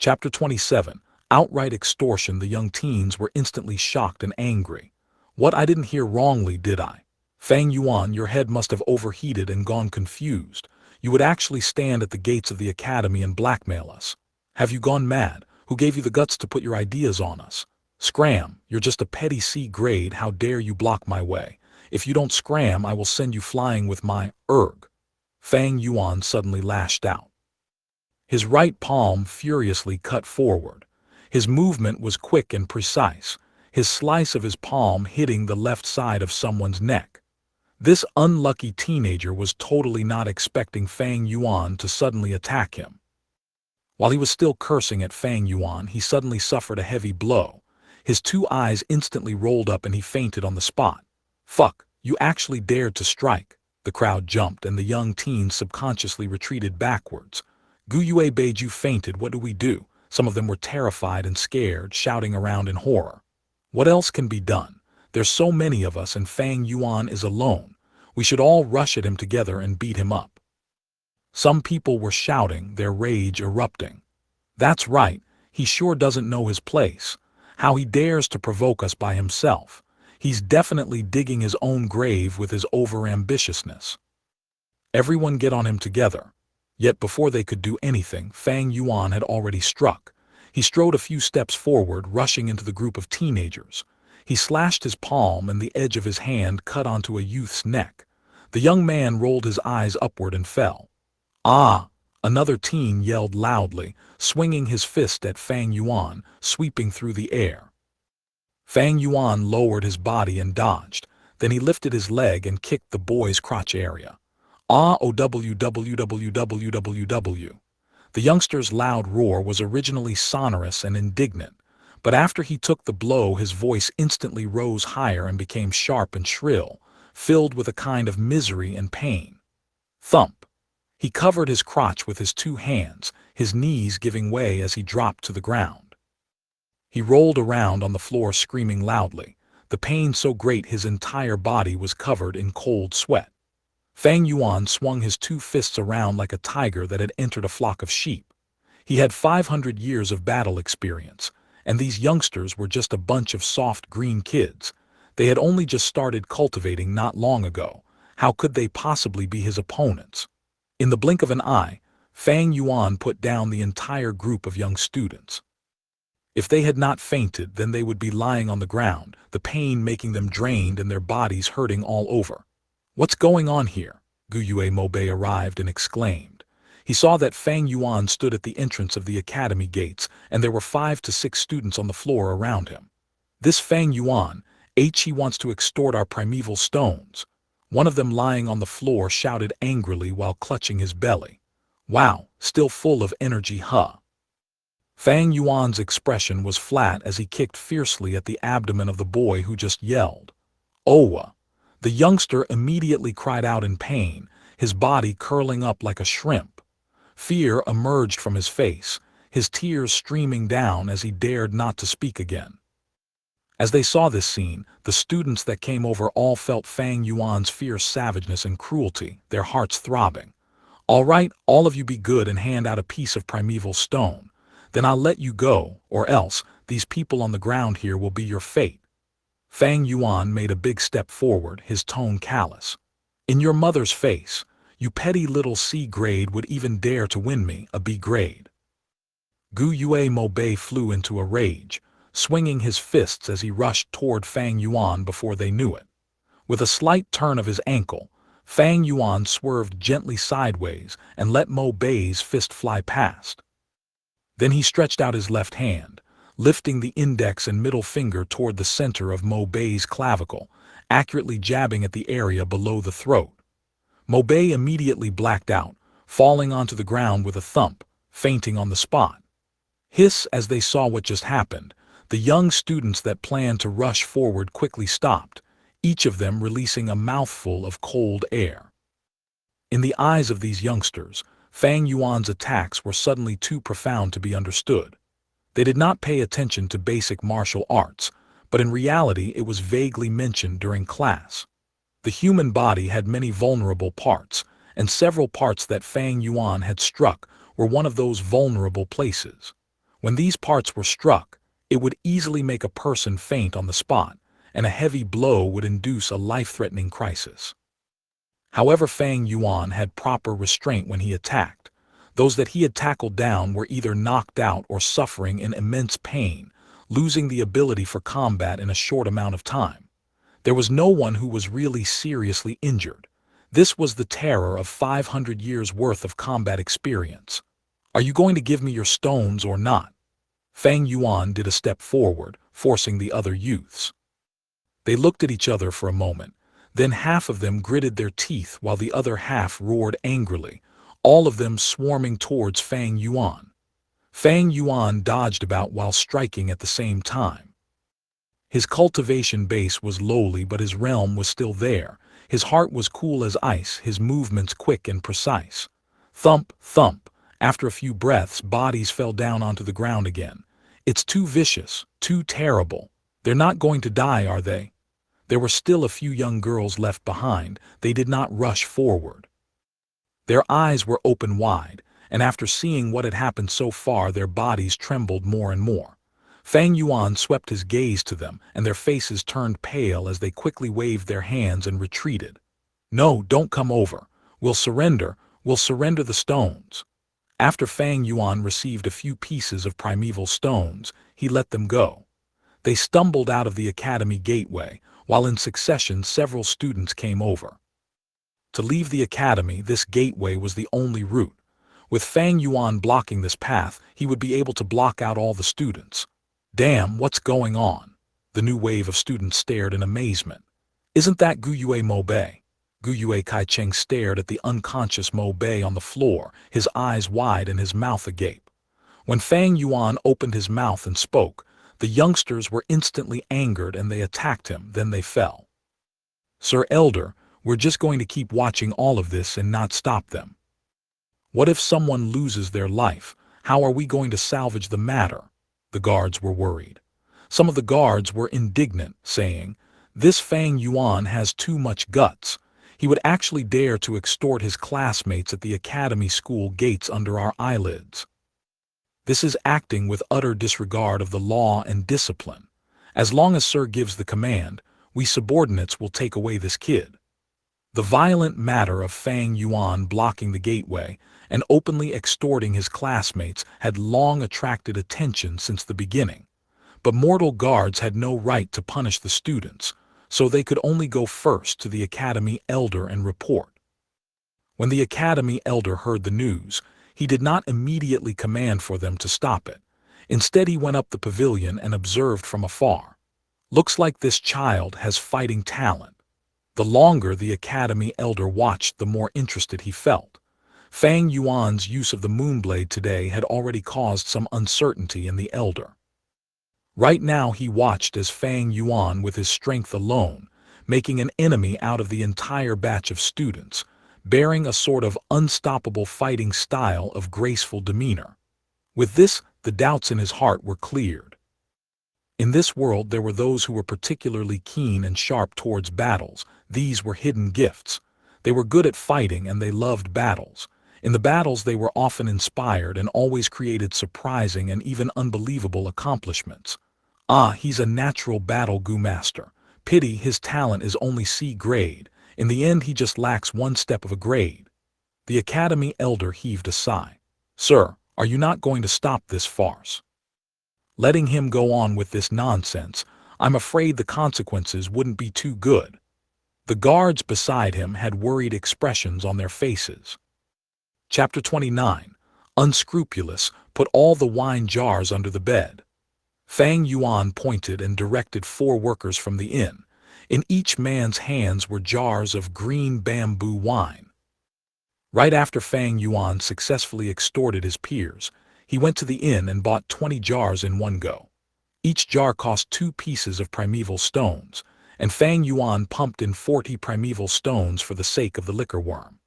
Chapter 27. Outright extortion. The young teens were instantly shocked and angry. What, I didn't hear wrongly, did I? Fang Yuan, your head must have overheated and gone confused. You would actually stand at the gates of the academy and blackmail us. Have you gone mad? Who gave you the guts to put your ideas on us? Scram, you're just a petty C grade. How dare you block my way? If you don't scram, I will send you flying with my erg. Fang Yuan suddenly lashed out. His right palm furiously cut forward. His movement was quick and precise, his slice of his palm hitting the left side of someone's neck. This unlucky teenager was totally not expecting Fang Yuan to suddenly attack him. While he was still cursing at Fang Yuan, he suddenly suffered a heavy blow. His two eyes instantly rolled up and he fainted on the spot. Fuck, you actually dared to strike. The crowd jumped and the young teens subconsciously retreated backwards. Gu Yue Beiju fainted. What do we do? Some of them were terrified and scared, shouting around in horror. What else can be done? There's so many of us and Fang Yuan is alone. We should all rush at him together and beat him up. Some people were shouting, their rage erupting. That's right, he sure doesn't know his place. How he dares to provoke us by himself. He's definitely digging his own grave with his overambitiousness. Everyone get on him together. Yet before they could do anything, Fang Yuan had already struck. He strode a few steps forward, rushing into the group of teenagers. He slashed his palm and the edge of his hand cut onto a youth's neck. The young man rolled his eyes upward and fell. Ah! Another teen yelled loudly, swinging his fist at Fang Yuan, sweeping through the air. Fang Yuan lowered his body and dodged. Then he lifted his leg and kicked the boy's crotch area. Ah, OWWWWWW. The youngster's loud roar was originally sonorous and indignant, but after he took the blow his voice instantly rose higher and became sharp and shrill, filled with a kind of misery and pain. Thump. He covered his crotch with his two hands, his knees giving way as he dropped to the ground. He rolled around on the floor screaming loudly, the pain so great his entire body was covered in cold sweat. Fang Yuan swung his two fists around like a tiger that had entered a flock of sheep. He had 500 years of battle experience, and these youngsters were just a bunch of soft green kids. They had only just started cultivating not long ago. How could they possibly be his opponents? In the blink of an eye, Fang Yuan put down the entire group of young students. If they had not fainted, then they would be lying on the ground, the pain making them drained and their bodies hurting all over. What's going on here? Gu Yue Mobe arrived and exclaimed. He saw that Fang Yuan stood at the entrance of the academy gates, and there were 5 to 6 students on the floor around him. This Fang Yuan, he wants to extort our primeval stones. One of them lying on the floor shouted angrily while clutching his belly. Wow, still full of energy, huh? Fang Yuan's expression was flat as he kicked fiercely at the abdomen of the boy who just yelled. Owa! The youngster immediately cried out in pain, his body curling up like a shrimp. Fear emerged from his face, his tears streaming down as he dared not to speak again. As they saw this scene, the students that came over all felt Fang Yuan's fierce savageness and cruelty, their hearts throbbing. All right, all of you be good and hand out a piece of primeval stone. Then I'll let you go, or else these people on the ground here will be your fate. Fang Yuan made a big step forward, his tone callous. In your mother's face, you petty little C grade would even dare to win me a B grade. Gu Yue Mobe flew into a rage, swinging his fists as he rushed toward Fang Yuan before they knew it. With a slight turn of his ankle, Fang Yuan swerved gently sideways and let Mobe's fist fly past. Then he stretched out his left hand, lifting the index and middle finger toward the center of Mobe's clavicle, accurately jabbing at the area below the throat. Mobe immediately blacked out, falling onto the ground with a thump, fainting on the spot. Hiss as they saw what just happened. The young students that planned to rush forward quickly stopped, each of them releasing a mouthful of cold air. In the eyes of these youngsters, Fang Yuan's attacks were suddenly too profound to be understood. They did not pay attention to basic martial arts, but in reality it was vaguely mentioned during class. The human body had many vulnerable parts, and several parts that Fang Yuan had struck were one of those vulnerable places. When these parts were struck, it would easily make a person faint on the spot, and a heavy blow would induce a life-threatening crisis. However, Fang Yuan had proper restraint when he attacked. Those that he had tackled down were either knocked out or suffering in immense pain, losing the ability for combat in a short amount of time. There was no one who was really seriously injured. This was the terror of 500 years' worth of combat experience. Are you going to give me your stones or not? Fang Yuan did a step forward, forcing the other youths. They looked at each other for a moment. Then half of them gritted their teeth while the other half roared angrily, all of them swarming towards Fang Yuan. Fang Yuan dodged about while striking at the same time. His cultivation base was lowly, but his realm was still there. His heart was cool as ice, his movements quick and precise. Thump, thump. After a few breaths, bodies fell down onto the ground again. It's too vicious, too terrible. They're not going to die, are they? There were still a few young girls left behind. They did not rush forward. Their eyes were open wide, and after seeing what had happened so far, their bodies trembled more and more. Fang Yuan swept his gaze to them, and their faces turned pale as they quickly waved their hands and retreated. No, don't come over. We'll surrender the stones. After Fang Yuan received a few pieces of primeval stones, he let them go. They stumbled out of the academy gateway, while in succession several students came over. To leave the academy, this gateway was the only route. With Fang Yuan blocking this path, he would be able to block out all the students. Damn, what's going on? The new wave of students stared in amazement. Isn't that Guyue Mo Bei? Guyue Kaicheng stared at the unconscious Mo Bei on the floor, his eyes wide and his mouth agape. When Fang Yuan opened his mouth and spoke, the youngsters were instantly angered and they attacked him, then they fell. Sir Elder, we're just going to keep watching all of this and not stop them. What if someone loses their life? How are we going to salvage the matter? The guards were worried. Some of the guards were indignant, saying, "This Fang Yuan has too much guts. He would actually dare to extort his classmates at the academy school gates under our eyelids. This is acting with utter disregard of the law and discipline. As long as Sir gives the command, we subordinates will take away this kid." The violent matter of Fang Yuan blocking the gateway and openly extorting his classmates had long attracted attention since the beginning. But mortal guards had no right to punish the students, so they could only go first to the academy elder and report. When the academy elder heard the news, he did not immediately command for them to stop it. Instead, he went up the pavilion and observed from afar. Looks like this child has fighting talent. The longer the academy elder watched, the more interested he felt. Fang Yuan's use of the moonblade today had already caused some uncertainty in the elder. Right now he watched as Fang Yuan, with his strength alone, making an enemy out of the entire batch of students, bearing a sort of unstoppable fighting style of graceful demeanor. With this, the doubts in his heart were cleared. In this world there were those who were particularly keen and sharp towards battles. These were hidden gifts. They were good at fighting and they loved battles. In the battles they were often inspired and always created surprising and even unbelievable accomplishments. Ah, he's a natural battle Gu master. Pity his talent is only C grade. In the end he just lacks one step of a grade. The academy elder heaved a sigh. Sir, are you not going to stop this farce? Letting him go on with this nonsense, I'm afraid the consequences wouldn't be too good. The guards beside him had worried expressions on their faces. Chapter 29. Unscrupulous, put all the wine jars under the bed. Fang Yuan pointed and directed 4 workers from the inn. In each man's hands were jars of green bamboo wine. Right after Fang Yuan successfully extorted his peers, he went to the inn and bought 20 jars in one go. Each jar cost 2 pieces of primeval stones, and Fang Yuan pumped in 40 primeval stones for the sake of the liquor worm.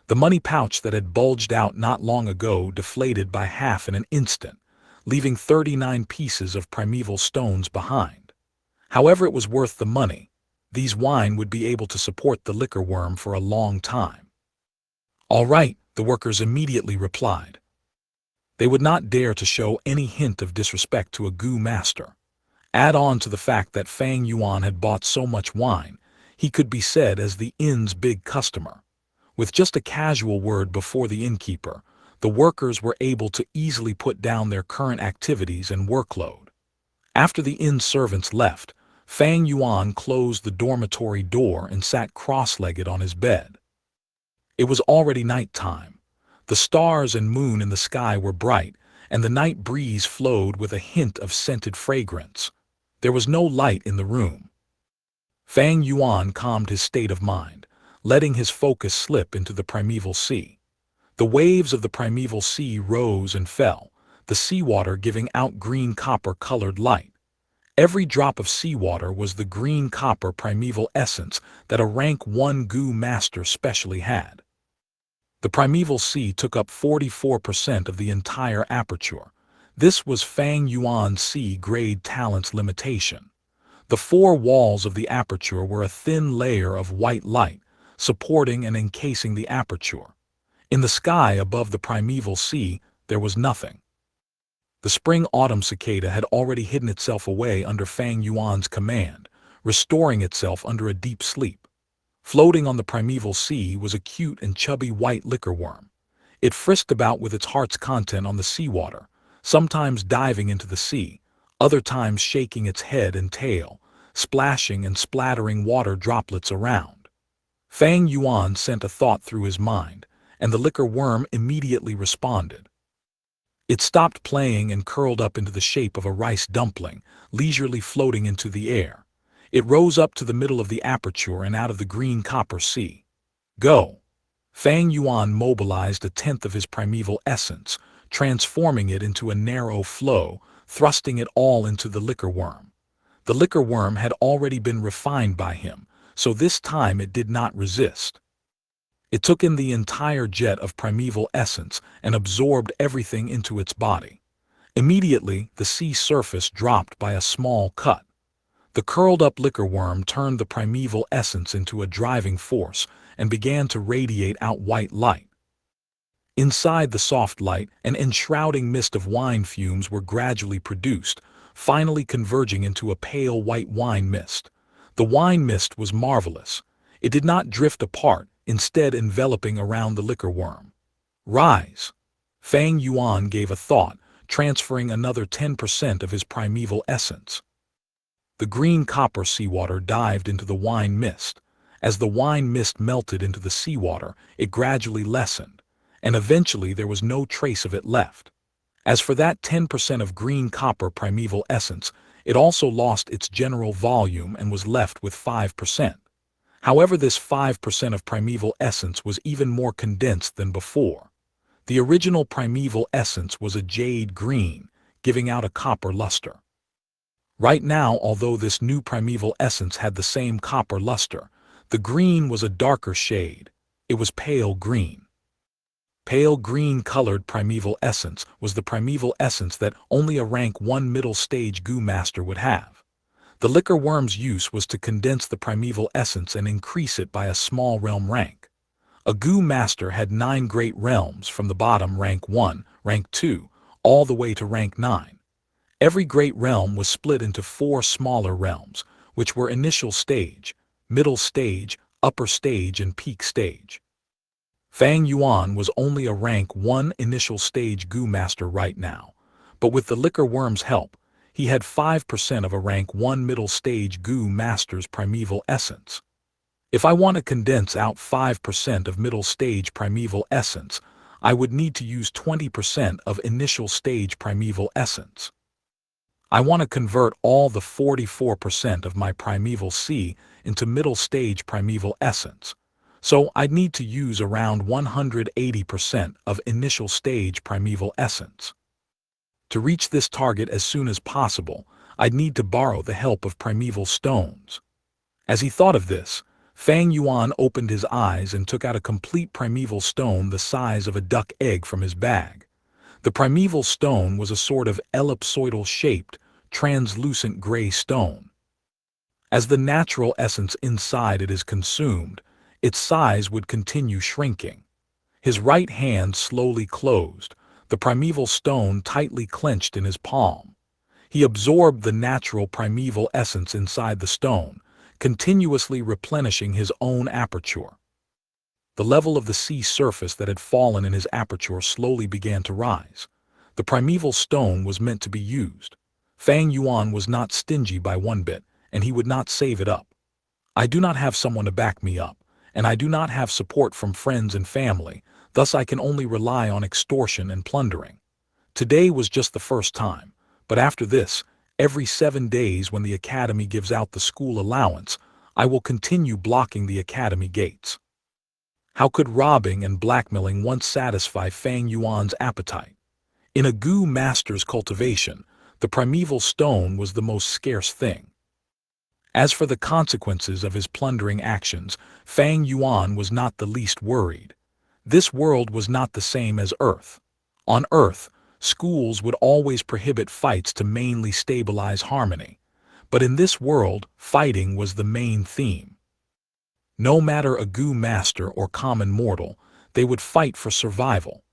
The money pouch that had bulged out not long ago deflated by half in an instant, leaving 39 pieces of primeval stones behind. However, it was worth the money. These wine would be able to support the liquor worm for a long time. All right, the workers immediately replied. They would not dare to show any hint of disrespect to a Gu master. Add on to the fact that Fang Yuan had bought so much wine, he could be said as the inn's big customer. With just a casual word before the innkeeper, the workers were able to easily put down their current activities and workload. After the inn servants left, Fang Yuan closed the dormitory door and sat cross-legged on his bed. It was already night time. The stars and moon in the sky were bright, and the night breeze flowed with a hint of scented fragrance. There was no light in the room. Fang Yuan calmed his state of mind, letting his focus slip into the primeval sea. The waves of the primeval sea rose and fell, the seawater giving out green copper-colored light. Every drop of seawater was the green copper primeval essence that a rank 1 Gu master specially had. The primeval sea took up 44% of the entire aperture. This was Fang Yuan's C-grade talent's limitation. The four walls of the aperture were a thin layer of white light, supporting and encasing the aperture. In the sky above the primeval sea, there was nothing. The spring-autumn cicada had already hidden itself away under Fang Yuan's command, restoring itself under a deep sleep. Floating on the primeval sea was a cute and chubby white liquor worm. It frisked about with its heart's content on the seawater, sometimes diving into the sea, other times shaking its head and tail, splashing and splattering water droplets around. Fang Yuan sent a thought through his mind, and the liquor worm immediately responded. It stopped playing and curled up into the shape of a rice dumpling, leisurely floating into the air. It rose up to the middle of the aperture and out of the green copper sea. Go! Fang Yuan mobilized a tenth of his primeval essence, transforming it into a narrow flow, thrusting it all into the liquor worm. The liquor worm had already been refined by him, so this time it did not resist. It took in the entire jet of primeval essence and absorbed everything into its body. Immediately, the sea surface dropped by a small cut. The curled-up liquor worm turned the primeval essence into a driving force and began to radiate out white light. Inside the soft light, an enshrouding mist of wine fumes were gradually produced, finally converging into a pale white wine mist. The wine mist was marvelous. It did not drift apart, instead enveloping around the liquor worm. Rise! Fang Yuan gave a thought, transferring another 10% of his primeval essence. The green copper seawater dived into the wine mist. As the wine mist melted into the seawater, it gradually lessened, and eventually there was no trace of it left. As for that 10% of green copper primeval essence, it also lost its general volume and was left with 5%. However, this 5% of primeval essence was even more condensed than before. The original primeval essence was a jade green, giving out a copper luster. Right now, although this new primeval essence had the same copper luster, the green was a darker shade. It was pale green. Pale green-colored primeval essence was the primeval essence that only a rank 1 middle stage Gu master would have. The liquor worm's use was to condense the primeval essence and increase it by a small realm rank. A Gu master had 9 great realms from the bottom rank 1, rank 2, all the way to rank 9. Every great realm was split into 4 smaller realms, which were initial stage, middle stage, upper stage, and peak stage. Fang Yuan was only a rank 1 initial stage Gu master right now, but with the liquor worm's help, he had 5% of a rank 1 middle stage Gu master's primeval essence. If I want to condense out 5% of middle stage primeval essence, I would need to use 20% of initial stage primeval essence. I want to convert all the 44% of my primeval C into middle stage primeval essence, so I'd need to use around 180% of initial stage primeval essence. To reach this target as soon as possible, I'd need to borrow the help of primeval stones. As he thought of this, Fang Yuan opened his eyes and took out a complete primeval stone the size of a duck egg from his bag. The primeval stone was a sort of ellipsoidal-shaped, translucent gray stone. As the natural essence inside it is consumed, its size would continue shrinking. His right hand slowly closed. the primeval stone tightly clenched in his palm. He absorbed the natural primeval essence inside the stone, continuously replenishing his own aperture. The level of the sea surface that had fallen in his aperture slowly began to rise. The primeval stone was meant to be used. Fang Yuan was not stingy by one bit, and he would not save it up. I do not have someone to back me up, and I do not have support from friends and family, thus I can only rely on extortion and plundering. Today was just the first time, but after this, every 7 days when the academy gives out the school allowance, I will continue blocking the academy gates. How could robbing and blackmailing once satisfy Fang Yuan's appetite? In a Gu master's cultivation, the primeval stone was the most scarce thing. As for the consequences of his plundering actions, Fang Yuan was not the least worried. This world was not the same as Earth. On Earth, schools would always prohibit fights to mainly stabilize harmony. But in this world, fighting was the main theme. No matter a Gu master or common mortal, they would fight for survival.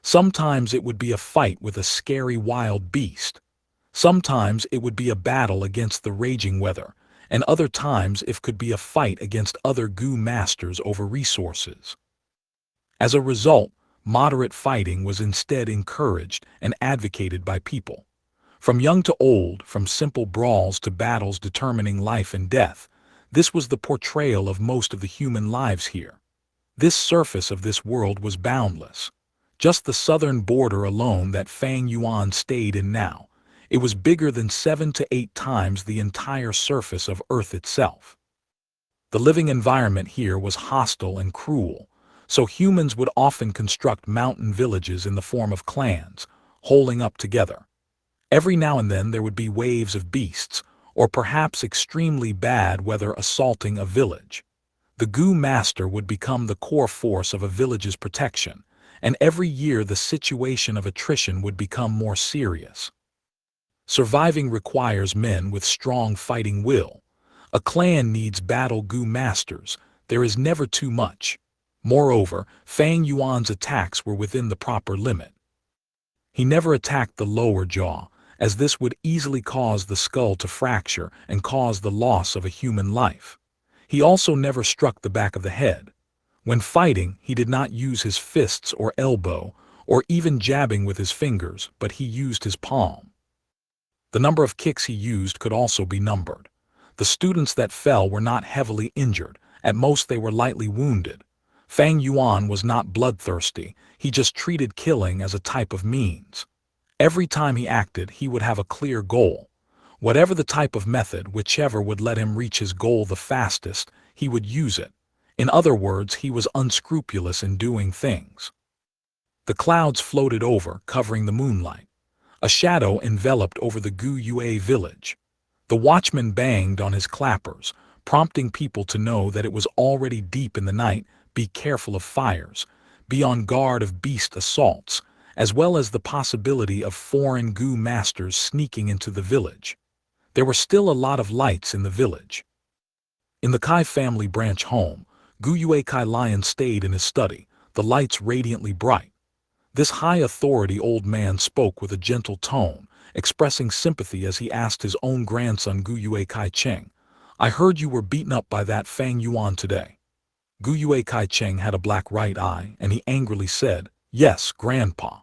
Sometimes it would be a fight with a scary wild beast. Sometimes it would be a battle against the raging weather, and other times it could be a fight against other Gu masters over resources. As a result, moderate fighting was instead encouraged and advocated by people. From young to old, from simple brawls to battles determining life and death, this was the portrayal of most of the human lives here. This surface of this world was boundless. Just the southern border alone that Fang Yuan stayed in now, it was bigger than 7 to 8 times the entire surface of Earth itself. The living environment here was hostile and cruel, so humans would often construct mountain villages in the form of clans, holding up together. Every now and then there would be waves of beasts, or perhaps extremely bad weather assaulting a village. The Gu master would become the core force of a village's protection, and every year the situation of attrition would become more serious. Surviving requires men with strong fighting will. A clan needs battle Gu masters. There is never too much. Moreover, Fang Yuan's attacks were within the proper limit. He never attacked the lower jaw, as this would easily cause the skull to fracture and cause the loss of a human life. He also never struck the back of the head. When fighting, he did not use his fists or elbow, or even jabbing with his fingers, but he used his palm. The number of kicks he used could also be numbered. The students that fell were not heavily injured, at most they were lightly wounded. Fang Yuan was not bloodthirsty, he just treated killing as a type of means. Every time he acted, he would have a clear goal. Whatever the type of method, whichever would let him reach his goal the fastest, he would use it. In other words, he was unscrupulous in doing things. The clouds floated over, covering the moonlight. A shadow enveloped over the Gu Yue village. The watchman banged on his clappers, prompting people to know that it was already deep in the night. Be careful of fires, be on guard of beast assaults, as well as the possibility of foreign Gu masters sneaking into the village. There were still a lot of lights in the village. In the Kai family branch home, Gu Yue Kai Lion stayed in his study, the lights radiantly bright. This high authority old man spoke with a gentle tone, expressing sympathy as he asked his own grandson Gu Yue Kai Cheng, "I heard you were beaten up by that Fang Yuan today." Gu Yue Kai Cheng had a black right eye, and he angrily said, "Yes, Grandpa.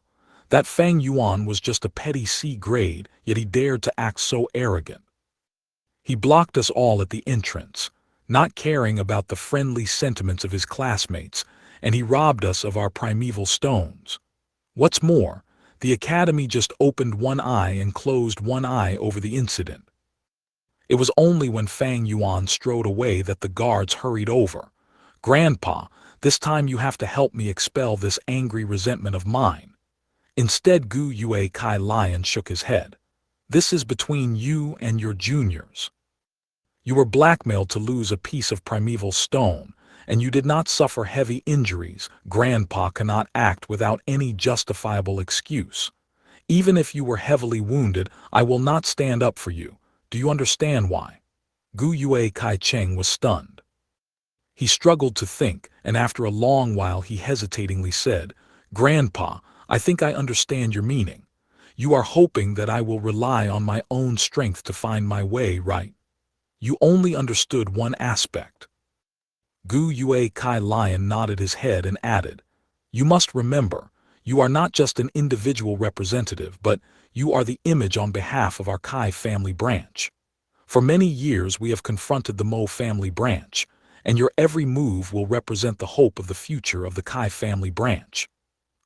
That Fang Yuan was just a petty C grade, yet he dared to act so arrogant. He blocked us all at the entrance, not caring about the friendly sentiments of his classmates, and he robbed us of our primeval stones. What's more, the academy just opened one eye and closed one eye over the incident. It was only when Fang Yuan strode away that the guards hurried over. Grandpa, this time you have to help me expel this angry resentment of mine." Instead, Gu Yue Kai Lion shook his head. "This is between you and your juniors. You were blackmailed to lose a piece of primeval stone, and you did not suffer heavy injuries. Grandpa cannot act without any justifiable excuse. Even if you were heavily wounded, I will not stand up for you. Do you understand why?" Gu Yue Kai Cheng was stunned. He struggled to think, and after a long while he hesitatingly said, "Grandpa, I think I understand your meaning. You are hoping that I will rely on my own strength to find my way, right? You only understood one aspect. Gu Yue Kai Lion nodded his head and added, "You must remember, you are not just an individual representative, but you are the image on behalf of our Kai family branch. For many years we have confronted the Mo family branch, and your every move will represent the hope of the future of the Kai family branch.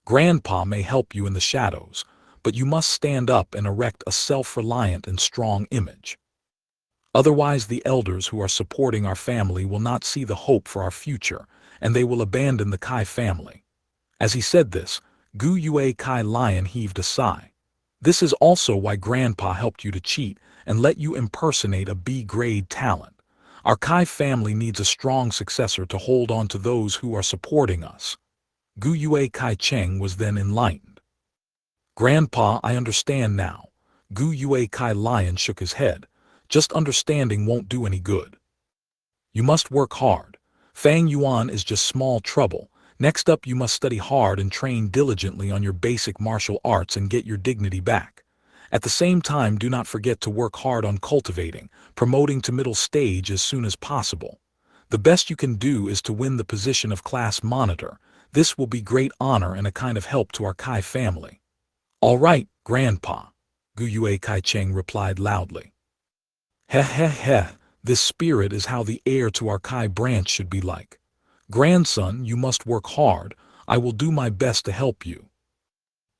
Grandpa may help you in the shadows, but you must stand up and erect a self-reliant and strong image. Otherwise the elders who are supporting our family will not see the hope for our future, and they will abandon the Kai family." As he said this, Gu Yue Kai Lion heaved a sigh. "This is also why Grandpa helped you to cheat and let you impersonate a B-grade talent. Our Kai family needs a strong successor to hold on to those who are supporting us." Gu Yue Kai Cheng was then enlightened. "Grandpa, I understand now." Gu Yue Kai Lion shook his head. "Just understanding won't do any good. You must work hard. Fang Yuan is just small trouble. Next up you must study hard and train diligently on your basic martial arts and get your dignity back. At the same time, do not forget to work hard on cultivating, promoting to middle stage as soon as possible. The best you can do is to win the position of class monitor. This will be great honor and a kind of help to our Kai family." "All right, Grandpa," Gu Yue Kai Cheng replied loudly. "Heh heh heh, this spirit is how the heir to our Kai branch should be like. Grandson, you must work hard. I will do my best to help you."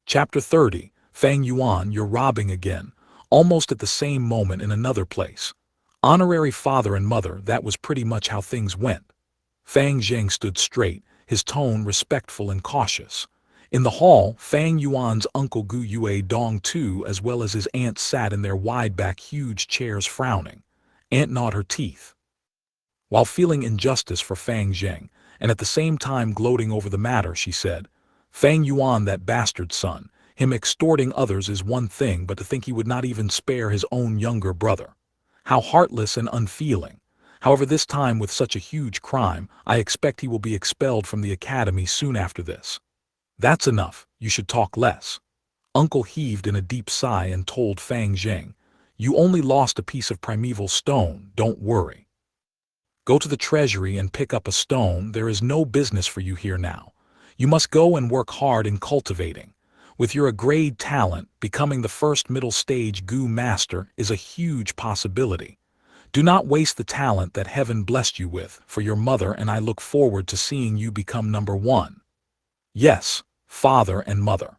Chapter 30, Fang Yuan, you're robbing again. Almost at the same moment in another place. Honorary father and mother, that was pretty much how things went. Fang Zheng stood straight, his tone respectful and cautious. In the hall, Fang Yuan's uncle Gu Yue Dong too, as well as his aunt, sat in their wide-back huge chairs frowning. Aunt gnawed her teeth. While feeling injustice for Fang Zheng, and at the same time gloating over the matter, she said, "Fang Yuan, that bastard son, him extorting others is one thing, but to think he would not even spare his own younger brother. How heartless and unfeeling. However, this time with such a huge crime, I expect he will be expelled from the academy soon after this." "That's enough, you should talk less." Uncle heaved in a deep sigh and told Fang Zheng, "You only lost a piece of primeval stone, don't worry. Go to the treasury and pick up a stone. There is no business for you here now. You must go and work hard in cultivating. With your grade talent, becoming the first middle stage Gu master is a huge possibility. Do not waste the talent that heaven blessed you with, for your mother and I look forward to seeing you become number one." "Yes, father and mother."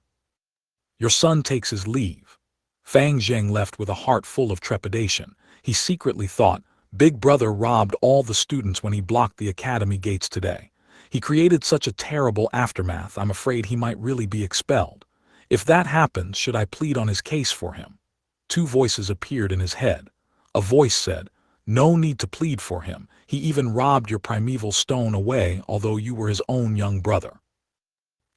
Your son takes his leave. Fang Zheng left with a heart full of trepidation. He secretly thought, Big Brother robbed all the students when he blocked the academy gates today. He created such a terrible aftermath, I'm afraid he might really be expelled. If that happens, should I plead on his case for him? Two voices appeared in his head. A voice said, "No need to plead for him. He even robbed your primeval stone away, although you were his own young brother.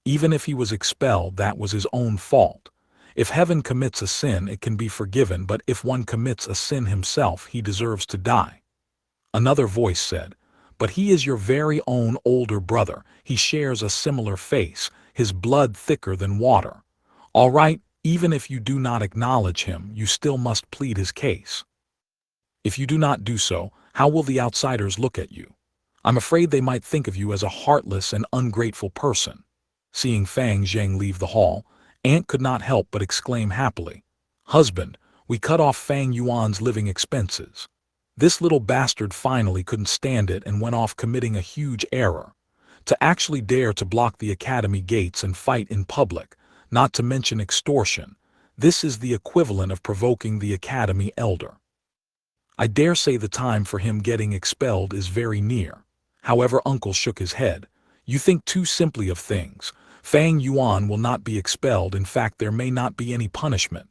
Even if he was expelled, that was his own fault. If heaven commits a sin, it can be forgiven, but if one commits a sin himself, he deserves to die." Another voice said, "But he is your very own older brother. He shares a similar face, his blood thicker than water. All right, even if you do not acknowledge him, you still must plead his case. If you do not do so, how will the outsiders look at you? I'm afraid they might think of you as a heartless and ungrateful person." Seeing Fang Zheng leave the hall, Aunt could not help but exclaim happily, "Husband, we cut off Fang Yuan's living expenses. This little bastard finally couldn't stand it and went off committing a huge error. To actually dare to block the academy gates and fight in public, not to mention extortion, this is the equivalent of provoking the academy elder. I dare say the time for him getting expelled is very near." However, Uncle shook his head. "You think too simply of things. Fang Yuan will not be expelled. In fact, there may not be any punishment."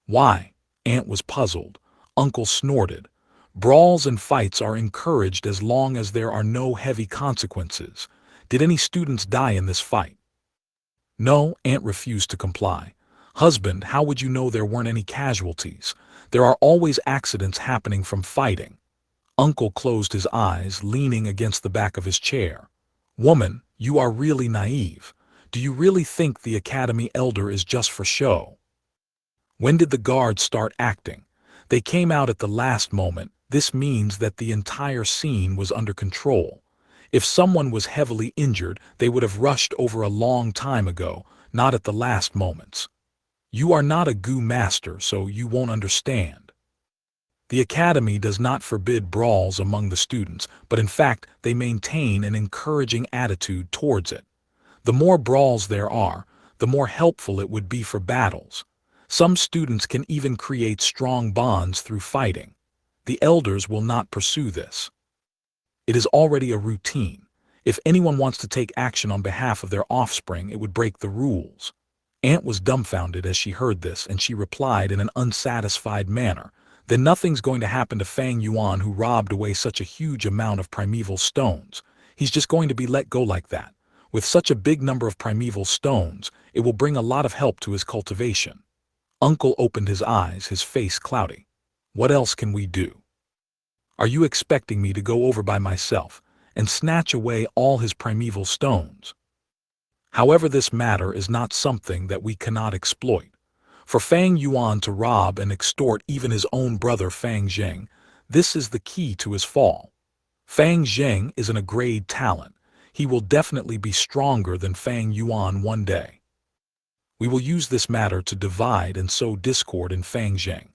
"Why?" Aunt was puzzled. Uncle snorted. "Brawls and fights are encouraged as long as there are no heavy consequences. Did any students die in this fight?" "No," Aunt refused to comply. "Husband, how would you know there weren't any casualties? There are always accidents happening from fighting." Uncle closed his eyes, leaning against the back of his chair. "Woman, you are really naive. Do you really think the Academy Elder is just for show? When did the guards start acting? They came out at the last moment. This means that the entire scene was under control. If someone was heavily injured, they would have rushed over a long time ago, not at the last moments. You are not a goo master, so you won't understand. The Academy does not forbid brawls among the students, but in fact they maintain an encouraging attitude towards it. The more brawls there are, the more helpful it would be for battles. Some students can even create strong bonds through fighting. The elders will not pursue this. It is already a routine. If anyone wants to take action on behalf of their offspring, it would break the rules. Aunt was dumbfounded as she heard this, and she replied in an unsatisfied manner, "Then nothing's going to happen to Fang Yuan, who robbed away such a huge amount of primeval stones. He's just going to be let go like that. With such a big number of primeval stones, it will bring a lot of help to his cultivation." Uncle opened his eyes, his face cloudy. "What else can we do? Are you expecting me to go over by myself and snatch away all his primeval stones?" However, this matter is not something that we cannot exploit. For Fang Yuan to rob and extort even his own brother Fang Zheng, this is the key to his fall. Fang Zheng is an grade talent. He will definitely be stronger than Fang Yuan one day. We will use this matter to divide and sow discord in Fang Zheng.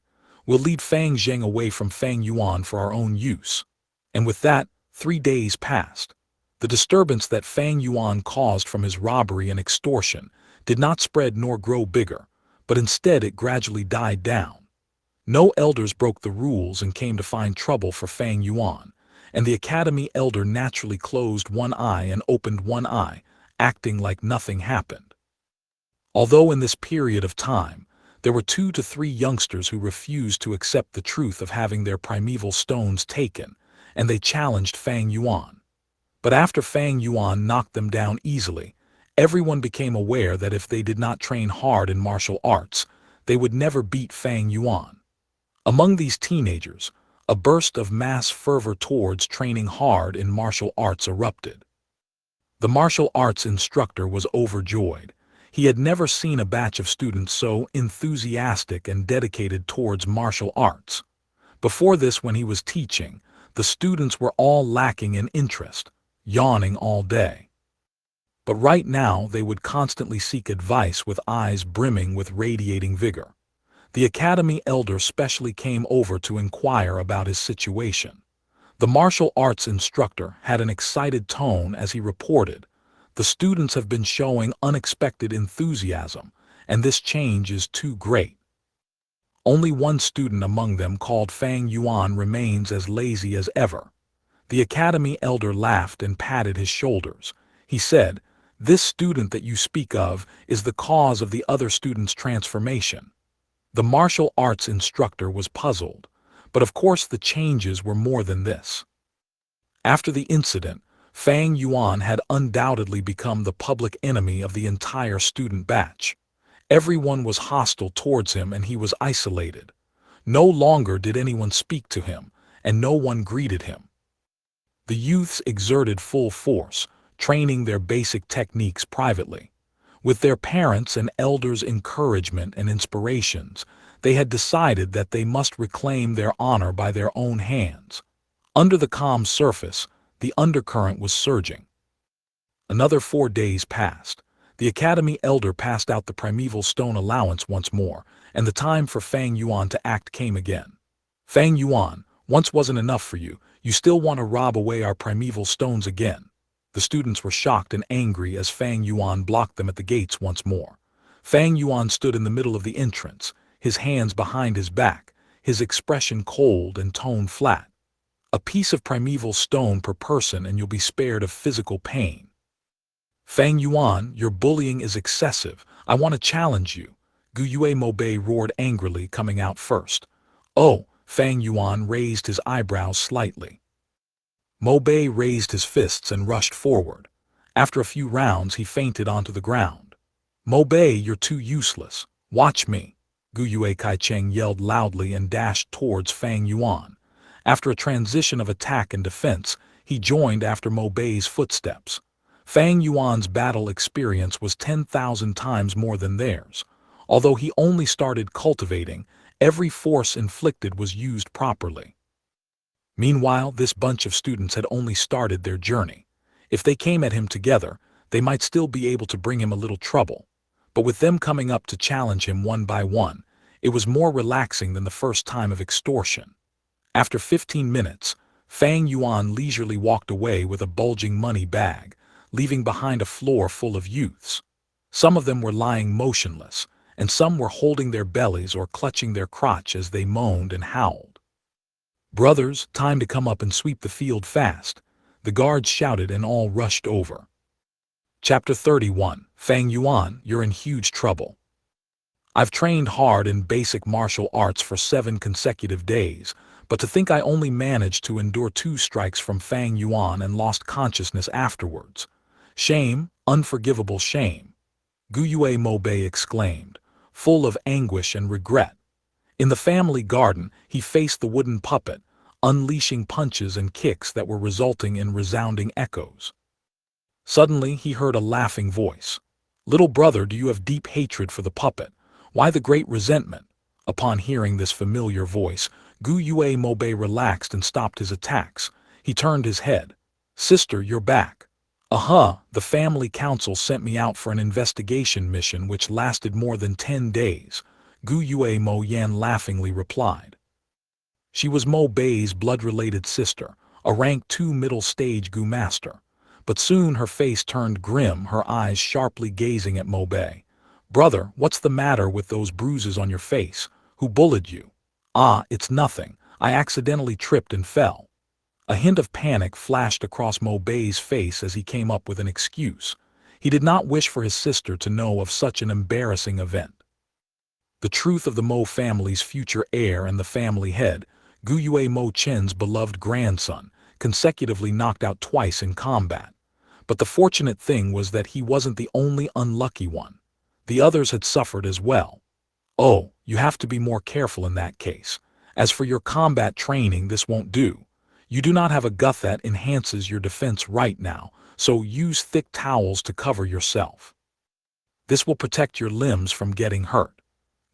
We'll lead Fang Zheng away from Fang Yuan for our own use. And with that, 3 days passed. The disturbance that Fang Yuan caused from his robbery and extortion did not spread nor grow bigger, but instead it gradually died down. No elders broke the rules and came to find trouble for Fang Yuan, and the Academy Elder naturally closed one eye and opened one eye, acting like nothing happened. Although in this period of time, there were 2 to 3 youngsters who refused to accept the truth of having their primeval stones taken, and they challenged Fang Yuan. But after Fang Yuan knocked them down easily, everyone became aware that if they did not train hard in martial arts, they would never beat Fang Yuan. Among these teenagers, a burst of mass fervor towards training hard in martial arts erupted. The martial arts instructor was overjoyed. He had never seen a batch of students so enthusiastic and dedicated towards martial arts. Before this, when he was teaching, the students were all lacking in interest, yawning all day. But right now they would constantly seek advice with eyes brimming with radiating vigor. The Academy Elder specially came over to inquire about his situation. The martial arts instructor had an excited tone as he reported, "The students have been showing unexpected enthusiasm, and this change is too great." Only one student among them, called Fang Yuan, remains as lazy as ever. The Academy Elder laughed and patted his shoulders. He said, "This student that you speak of is the cause of the other student's transformation." The martial arts instructor was puzzled, but of course the changes were more than this. After the incident, Fang Yuan had undoubtedly become the public enemy of the entire student batch. Everyone was hostile towards him and he was isolated. No longer did anyone speak to him, and no one greeted him. The youths exerted full force, training their basic techniques privately. With their parents' and elders' encouragement and inspirations, they had decided that they must reclaim their honor by their own hands. Under the calm surface, the undercurrent was surging. Another 4 days passed. The Academy Elder passed out the primeval stone allowance once more, and the time for Fang Yuan to act came again. "Fang Yuan, once wasn't enough for you. You still want to rob away our primeval stones again." The students were shocked and angry as Fang Yuan blocked them at the gates once more. Fang Yuan stood in the middle of the entrance, his hands behind his back, his expression cold and tone flat. "A piece of primeval stone per person and you'll be spared of physical pain." "Fang Yuan, your bullying is excessive. I want to challenge you." Gu Yue Mobei roared angrily, coming out first. "Oh," Fang Yuan raised his eyebrows slightly. Mobei raised his fists and rushed forward. After a few rounds he fainted onto the ground. "Mobei, you're too useless. Watch me." Gu Yue Kaicheng yelled loudly and dashed towards Fang Yuan. After a transition of attack and defense, he joined after Mobei's footsteps. Fang Yuan's battle experience was 10,000 times more than theirs. Although he only started cultivating, every force inflicted was used properly. Meanwhile, this bunch of students had only started their journey. If they came at him together, they might still be able to bring him a little trouble. But with them coming up to challenge him one by one, it was more relaxing than the first time of extortion. After 15 minutes, Fang Yuan leisurely walked away with a bulging money bag, leaving behind a floor full of youths. Some of them were lying motionless, and some were holding their bellies or clutching their crotch as they moaned and howled. "Brothers, time to come up and sweep the field fast," the guards shouted and all rushed over. Chapter 31. Fang Yuan, you're in huge trouble. I've trained hard in basic martial arts for 7 consecutive days, but to think I only managed to endure 2 strikes from Fang Yuan and lost consciousness afterwards. Shame, unforgivable shame, Guyue Mobei exclaimed, full of anguish and regret. In the family garden, he faced the wooden puppet, unleashing punches and kicks that were resulting in resounding echoes. Suddenly, he heard a laughing voice. "Little brother, do you have deep hatred for the puppet? Why the great resentment?" Upon hearing this familiar voice, Guyue Mobei relaxed and stopped his attacks. He turned his head. "Sister, you're back." The family council sent me out for an investigation mission which lasted more than 10 days, Guyue Mo Yan laughingly replied. She was Mo Bei's blood-related sister, a rank 2 middle-stage Gu master. But soon her face turned grim, her eyes sharply gazing at Mo Bei. "Brother, what's the matter with those bruises on your face? Who bullied you?" "Ah, it's nothing. I accidentally tripped and fell." A hint of panic flashed across Mo Bei's face as he came up with an excuse. He did not wish for his sister to know of such an embarrassing event. The truth of the Mo family's future heir and the family head, Guyue Mo Chen's beloved grandson, consecutively knocked out twice in combat. But the fortunate thing was that he wasn't the only unlucky one. The others had suffered as well. "Oh, you have to be more careful in that case. As for your combat training, this won't do. You do not have a gut that enhances your defense right now, so use thick towels to cover yourself. This will protect your limbs from getting hurt,"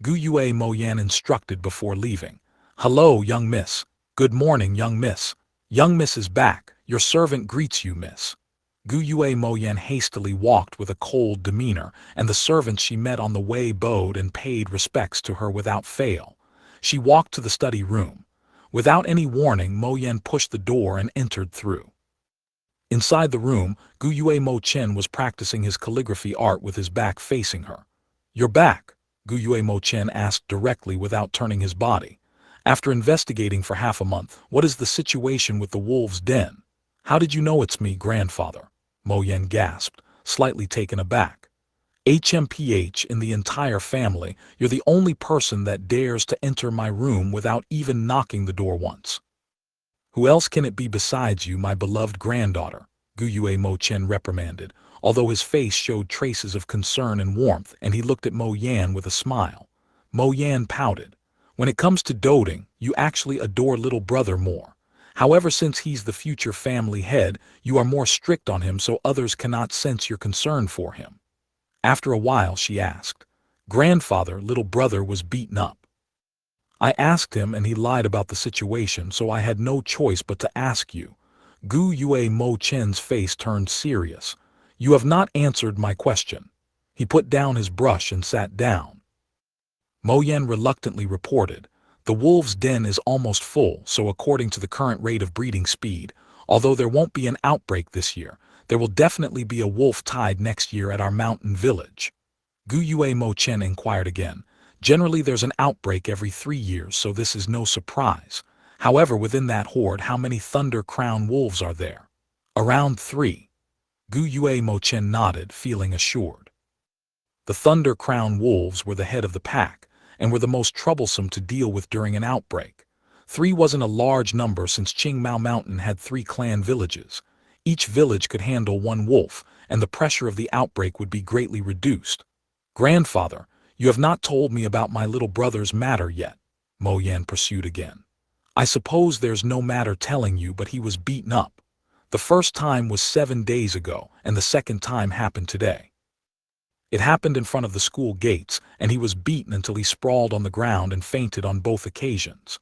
Guyue Mo Yan instructed before leaving. "Hello, young miss." "Good morning, young miss." "Young miss is back. Your servant greets you, miss." Guyue Mo Yan hastily walked with a cold demeanor, and the servant she met on the way bowed and paid respects to her without fail. She walked to the study room. Without any warning, Mo Yan pushed the door and entered through. Inside the room, Guyue Mo Chen was practicing his calligraphy art with his back facing her. "You're back?" Guyue Mo Chen asked directly without turning his body. "After investigating for half a month, what is the situation with the wolves' den?" "How did you know it's me, grandfather?" Mo Yan gasped, slightly taken aback. "HMPH, in the entire family, you're the only person that dares to enter my room without even knocking the door once." "Who else can it be besides you, my beloved granddaughter?" Guyue Mo Chen reprimanded, although his face showed traces of concern and warmth, and he looked at Mo Yan with a smile. Mo Yan pouted. "When it comes to doting, you actually adore little brother more. However, since he's the future family head, you are more strict on him so others cannot sense your concern for him." After a while she asked, "Grandfather, little brother was beaten up." "I asked him and he lied about the situation, so I had no choice but to ask you." Guyue Mo Chen's face turned serious. "You have not answered my question." He put down his brush and sat down. Mo Yan reluctantly reported, "The wolves' den is almost full, so according to the current rate of breeding speed, although there won't be an outbreak this year, there will definitely be a wolf tide next year at our mountain village." Guyue Mo Chen inquired again. "Generally there's an outbreak every 3 years, so this is no surprise. However, within that horde, how many Thunder Crown wolves are there?" "Around 3. Guyue Mo Chen nodded, feeling assured. The Thunder Crown wolves were the head of the pack, and were the most troublesome to deal with during an outbreak. 3 wasn't a large number since Qingmao Mountain had 3 clan villages. Each village could handle 1 wolf, and the pressure of the outbreak would be greatly reduced. "Grandfather, you have not told me about my little brother's matter yet," Mo Yan pursued again. "I suppose there's no matter telling you, but he was beaten up." The first time was 7 days ago, and the second time happened today. It happened in front of the school gates, and he was beaten until he sprawled on the ground and fainted on both occasions.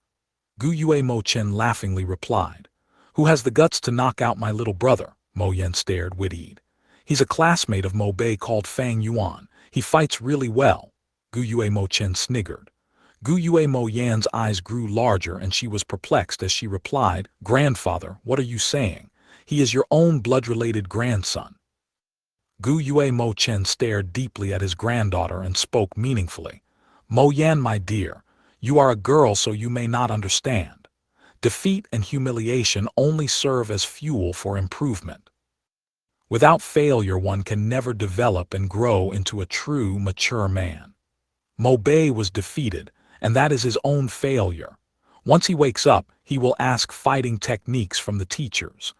Gu Yue Mo Chen laughingly replied. Who has the guts to knock out my little brother? Mo Yan stared, wittied. He's a classmate of Mo Bei called Fang Yuan. He fights really well. Gu Yue Mo Chen sniggered. Gu Yue Mo Yan's eyes grew larger and she was perplexed as she replied, Grandfather, what are you saying? He is your own blood-related grandson. Gu Yue Mo Chen stared deeply at his granddaughter and spoke meaningfully. Mo Yan, my dear, you are a girl so you may not understand. Defeat and humiliation only serve as fuel for improvement. Without failure one can never develop and grow into a true, mature man. Mo Bei was defeated, and that is his own failure. Once he wakes up, he will ask fighting techniques from the teachers.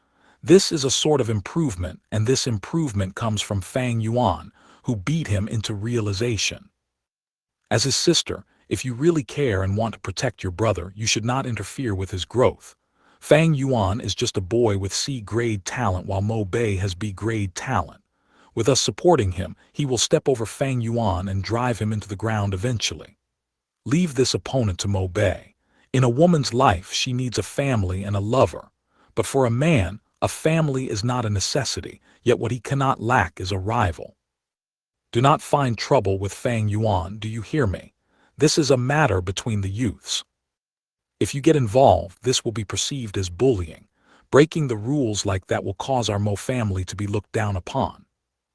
This is a sort of improvement, and this improvement comes from Fang Yuan, who beat him into realization. As his sister, if you really care and want to protect your brother, you should not interfere with his growth. Fang Yuan is just a boy with C-grade talent while Mo Bei has B-grade talent. With us supporting him, he will step over Fang Yuan and drive him into the ground eventually. Leave this opponent to Mo Bei. In a woman's life, she needs a family and a lover. But for a man, a family is not a necessity, yet what he cannot lack is a rival. Do not find trouble with Fang Yuan, do you hear me? This is a matter between the youths. If you get involved, this will be perceived as bullying. Breaking the rules like that will cause our Mo family to be looked down upon.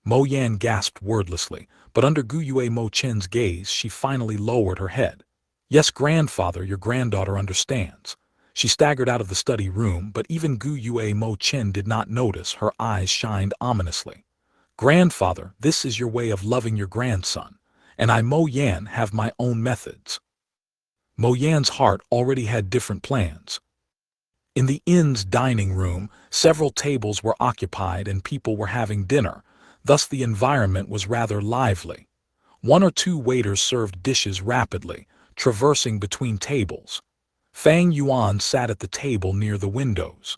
Mo Yan gasped wordlessly, but under Gu Yue Mo Chen's gaze she finally lowered her head. Yes, grandfather, your granddaughter understands. She staggered out of the study room, but even Gu Yue Mo Chen did not notice. Her eyes shined ominously. Grandfather, this is your way of loving your grandson, and I, Mo Yan, have my own methods. Mo Yan's heart already had different plans. In the inn's dining room, several tables were occupied and people were having dinner, thus the environment was rather lively. One or two waiters served dishes rapidly, traversing between tables. Fang Yuan sat at the table near the windows.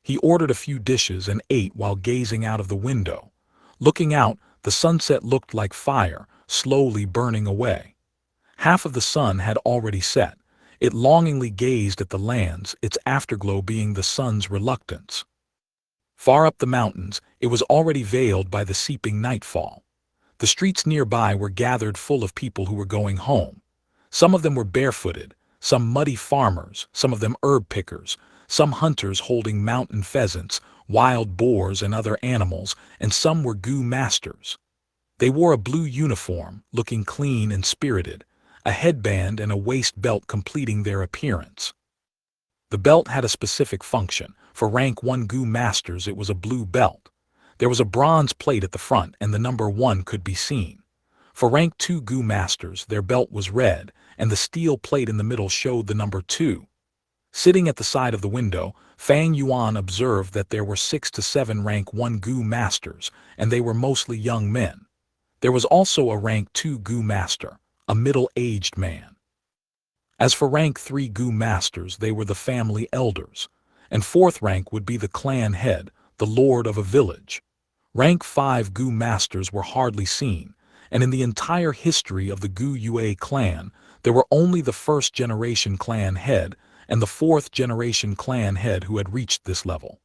He ordered a few dishes and ate while gazing out of the window. Looking out, the sunset looked like fire, slowly burning away. Half of the sun had already set. It longingly gazed at the lands, its afterglow being the sun's reluctance. Far up the mountains, it was already veiled by the seeping nightfall. The streets nearby were gathered full of people who were going home. Some of them were barefooted, some muddy farmers, some of them herb pickers, some hunters holding mountain pheasants, wild boars and other animals, and some were Gu masters. They wore a blue uniform, looking clean and spirited, a headband and a waist belt completing their appearance. The belt had a specific function. For rank 1 Gu masters it was a blue belt. There was a bronze plate at the front and the number 1 could be seen. For rank 2 Gu masters their belt was red, and the steel plate in the middle showed the number 2. Sitting at the side of the window, Fang Yuan observed that there were 6 to 7 rank 1 Gu masters, and they were mostly young men. There was also a rank 2 Gu master, a middle-aged man. As for rank 3 Gu masters, they were the family elders, and 4th rank would be the clan head, the lord of a village. Rank 5 Gu masters were hardly seen, and in the entire history of the Gu Yue clan, there were only the 1st generation clan head and the 4th generation clan head who had reached this level.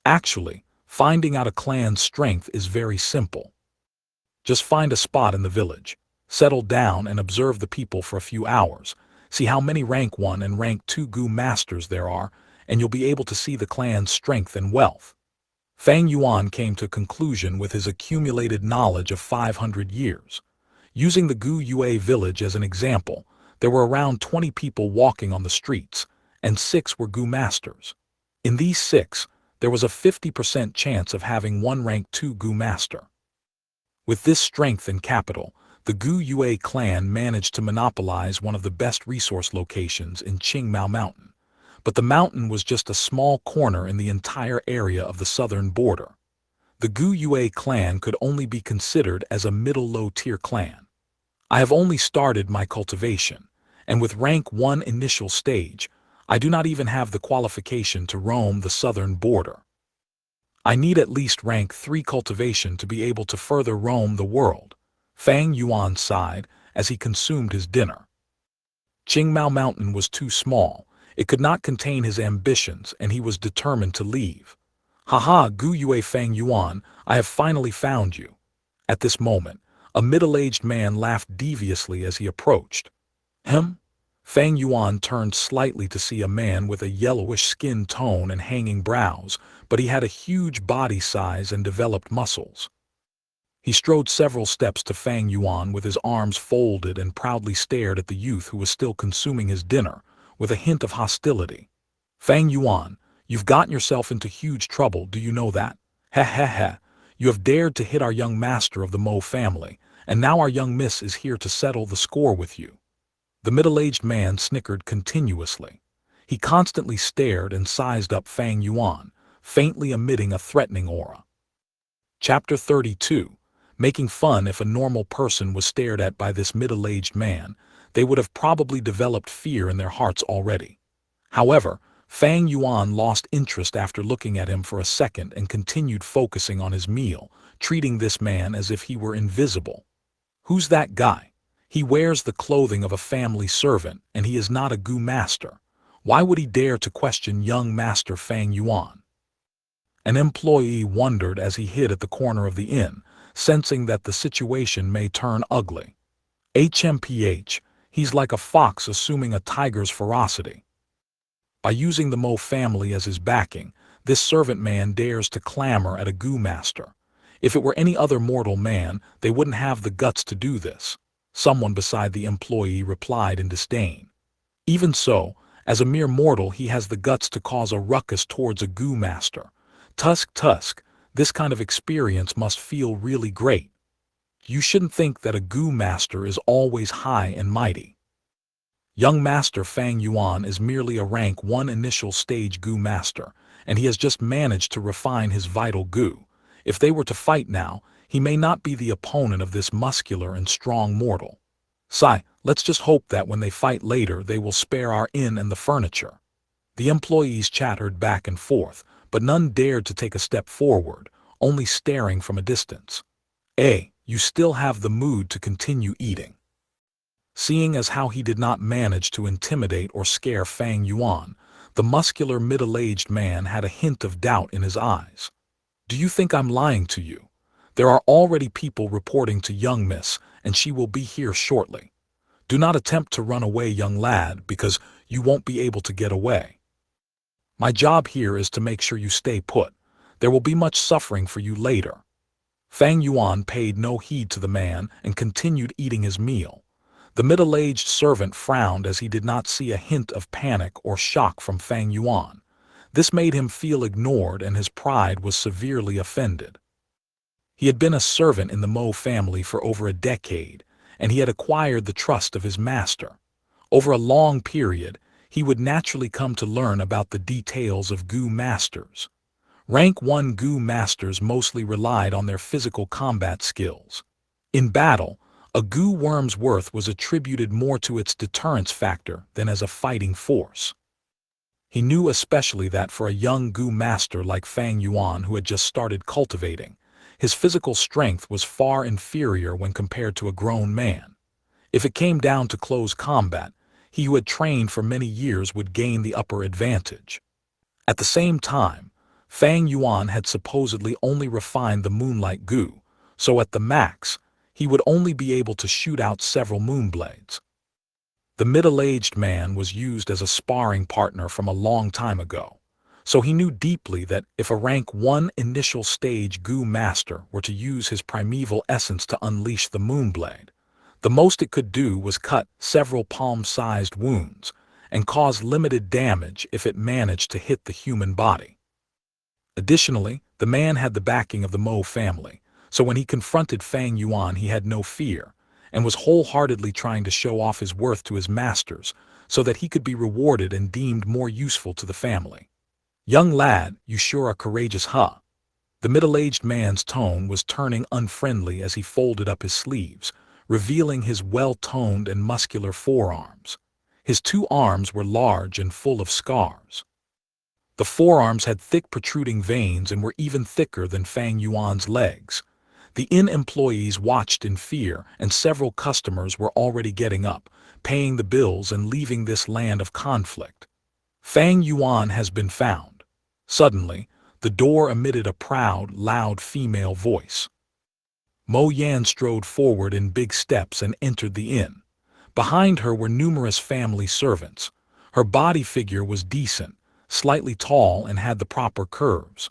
Actually, finding out a clan's strength is very simple. Just find a spot in the village, settle down and observe the people for a few hours, see how many rank 1 and rank 2 Gu masters there are, and you'll be able to see the clan's strength and wealth. Fang Yuan came to a conclusion with his accumulated knowledge of 500 years. Using the Gu Yue village as an example, there were around 20 people walking on the streets, and 6 were Gu masters. In these 6, there was a 50% chance of having one rank 2 Gu master. With this strength and capital, the Gu Yue clan managed to monopolize one of the best resource locations in Qingmao Mountain. But the mountain was just a small corner in the entire area of the southern border. The Gu Yue clan could only be considered as a middle-low-tier clan. I have only started my cultivation, and with rank 1 initial stage, I do not even have the qualification to roam the southern border. I need at least rank 3 cultivation to be able to further roam the world. Fang Yuan sighed as he consumed his dinner. Qingmao Mountain was too small. It could not contain his ambitions, and he was determined to leave. Haha, Gu Yue Fang Yuan, I have finally found you. At this moment, a middle-aged man laughed deviously as he approached. Him? Fang Yuan turned slightly to see a man with a yellowish skin tone and hanging brows, but he had a huge body size and developed muscles. He strode several steps to Fang Yuan with his arms folded and proudly stared at the youth who was still consuming his dinner, with a hint of hostility. Fang Yuan, you've gotten yourself into huge trouble, do you know that? Heh heh heh. You have dared to hit our young master of the Mo family, and now our young miss is here to settle the score with you. The middle-aged man snickered continuously. He constantly stared and sized up Fang Yuan, faintly emitting a threatening aura. Chapter 32. Making fun. If a normal person was stared at by this middle-aged man, they would have probably developed fear in their hearts already. However, Fang Yuan lost interest after looking at him for a second and continued focusing on his meal, treating this man as if he were invisible. Who's that guy? He wears the clothing of a family servant, and he is not a Gu master. Why would he dare to question young master Fang Yuan? An employee wondered as he hid at the corner of the inn, sensing that the situation may turn ugly. HMPH, he's like a fox assuming a tiger's ferocity. By using the Mo family as his backing, this servant man dares to clamor at a Gu master. If it were any other mortal man, they wouldn't have the guts to do this. Someone beside the employee replied in disdain. Even so, as a mere mortal he has the guts to cause a ruckus towards a Gu master. Tusk, this kind of experience must feel really great. You shouldn't think that a Gu master is always high and mighty. Young Master Fang Yuan is merely a rank 1 initial stage Gu master, and he has just managed to refine his vital Gu. If they were to fight now, he may not be the opponent of this muscular and strong mortal. Sigh, let's just hope that when they fight later they will spare our inn and the furniture. The employees chattered back and forth, but none dared to take a step forward, only staring from a distance. You still have the mood to continue eating. Seeing as how he did not manage to intimidate or scare Fang Yuan, the muscular middle-aged man had a hint of doubt in his eyes. Do you think I'm lying to you? There are already people reporting to young miss, and she will be here shortly. Do not attempt to run away, young lad, because you won't be able to get away. My job here is to make sure you stay put. There will be much suffering for you later. Fang Yuan paid no heed to the man and continued eating his meal. The middle-aged servant frowned as he did not see a hint of panic or shock from Fang Yuan. This made him feel ignored, and his pride was severely offended. He had been a servant in the Mo family for over a decade, and he had acquired the trust of his master. Over a long period, he would naturally come to learn about the details of Gu masters. Rank 1 Gu masters mostly relied on their physical combat skills. In battle, a Gu worm's worth was attributed more to its deterrence factor than as a fighting force. He knew especially that for a young Gu master like Fang Yuan who had just started cultivating, his physical strength was far inferior when compared to a grown man. If it came down to close combat, he who had trained for many years would gain the upper advantage. At the same time, Fang Yuan had supposedly only refined the Moonlight Gu, so at the max, he would only be able to shoot out several moonblades. The middle-aged man was used as a sparring partner from a long time ago, so he knew deeply that if a rank 1 initial stage Gu master were to use his primeval essence to unleash the moonblade, the most it could do was cut several palm-sized wounds and cause limited damage if it managed to hit the human body. Additionally, the man had the backing of the Mo family, so when he confronted Fang Yuan he had no fear, and was wholeheartedly trying to show off his worth to his masters so that he could be rewarded and deemed more useful to the family. Young lad, you sure are courageous, huh? The middle-aged man's tone was turning unfriendly as he folded up his sleeves, revealing his well-toned and muscular forearms. His 2 arms were large and full of scars. The forearms had thick protruding veins and were even thicker than Fang Yuan's legs. The inn employees watched in fear, and several customers were already getting up, paying the bills and leaving this land of conflict. Fang Yuan has been found. Suddenly, the door emitted a proud, loud female voice. Mo Yan strode forward in big steps and entered the inn. Behind her were numerous family servants. Her body figure was decent, slightly tall and had the proper curves.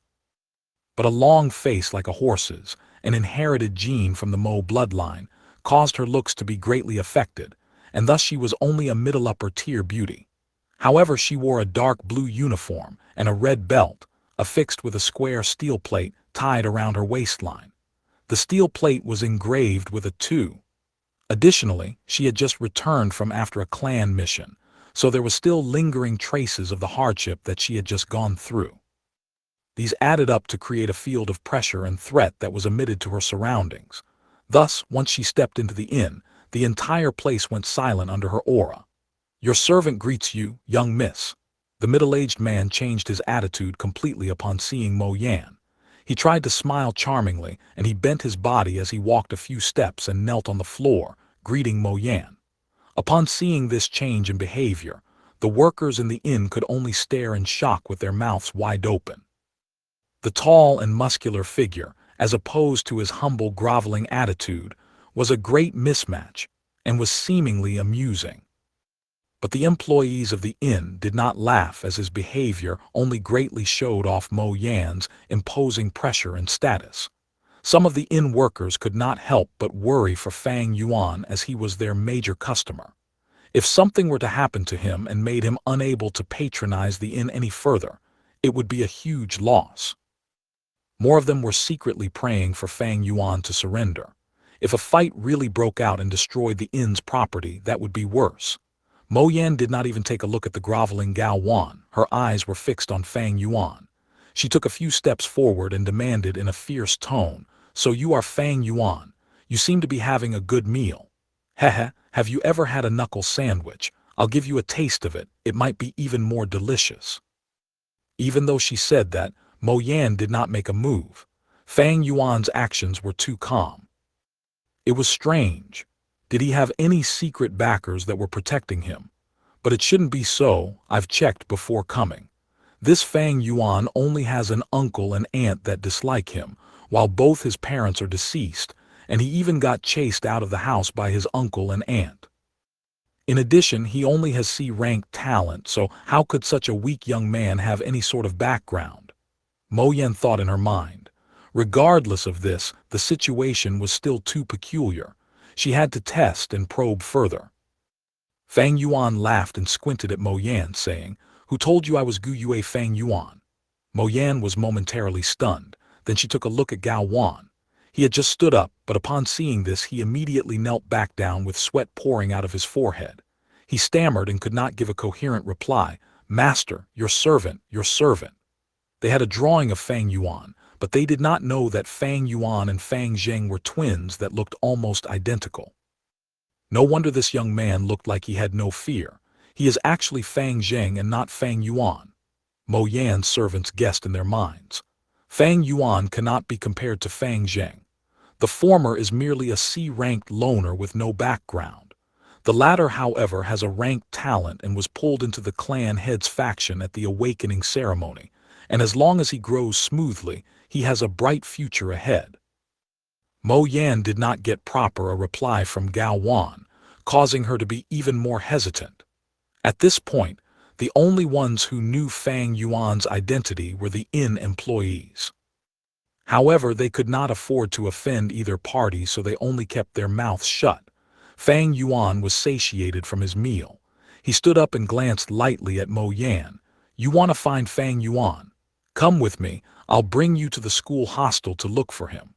But a long face like a horse's, an inherited gene from the Mo bloodline, caused her looks to be greatly affected, and thus she was only a middle upper tier beauty. However, she wore a dark blue uniform and a red belt, affixed with a square steel plate tied around her waistline. The steel plate was engraved with a 2. Additionally, she had just returned from after a clan mission, so there was still lingering traces of the hardship that she had just gone through. These added up to create a field of pressure and threat that was emitted to her surroundings. Thus, once she stepped into the inn, the entire place went silent under her aura. "Your servant greets you, young miss." The middle-aged man changed his attitude completely upon seeing Mo Yan. He tried to smile charmingly, and he bent his body as he walked a few steps and knelt on the floor, greeting Mo Yan. Upon seeing this change in behavior, the workers in the inn could only stare in shock with their mouths wide open. The tall and muscular figure, as opposed to his humble groveling attitude, was a great mismatch, and was seemingly amusing. But the employees of the inn did not laugh, as his behavior only greatly showed off Mo Yan's imposing pressure and status. Some of the inn workers could not help but worry for Fang Yuan, as he was their major customer. If something were to happen to him and made him unable to patronize the inn any further, it would be a huge loss. More of them were secretly praying for Fang Yuan to surrender. If a fight really broke out and destroyed the inn's property, that would be worse. Mo Yan did not even take a look at the groveling Gao Wan. Her eyes were fixed on Fang Yuan. She took a few steps forward and demanded in a fierce tone, "So you are Fang Yuan. You seem to be having a good meal. Heh, have you ever had a knuckle sandwich? I'll give you a taste of it. It might be even more delicious." Even though she said that, Mo Yan did not make a move. Fang Yuan's actions were too calm. It was strange. Did he have any secret backers that were protecting him? But it shouldn't be so. I've checked before coming. This Fang Yuan only has an uncle and aunt that dislike him, while both his parents are deceased, and he even got chased out of the house by his uncle and aunt. In addition, he only has C-rank talent, so how could such a weak young man have any sort of background? Mo Yan thought in her mind. Regardless of this, the situation was still too peculiar. She had to test and probe further. Fang Yuan laughed and squinted at Mo Yan, saying, "Who told you I was Gu Yue Fang Yuan?" Mo Yan was momentarily stunned. Then she took a look at Gao Wan. He had just stood up, but upon seeing this he immediately knelt back down with sweat pouring out of his forehead. He stammered and could not give a coherent reply. "Master, your servant, your servant." They had a drawing of Fang Yuan, but they did not know that Fang Yuan and Fang Zheng were twins that looked almost identical. No wonder this young man looked like he had no fear. He is actually Fang Zheng and not Fang Yuan. Mo Yan's servants guessed in their minds. Fang Yuan cannot be compared to Fang Zheng. The former is merely a C-ranked loner with no background. The latter, however, has a ranked talent and was pulled into the clan head's faction at the awakening ceremony, and as long as he grows smoothly, he has a bright future ahead. Mo Yan did not get proper a reply from Gao Wan, causing her to be even more hesitant. At this point, the only ones who knew Fang Yuan's identity were the inn employees. However, they could not afford to offend either party, so they only kept their mouths shut. Fang Yuan was satiated from his meal. He stood up and glanced lightly at Mo Yan. "You want to find Fang Yuan? Come with me, I'll bring you to the school hostel to look for him.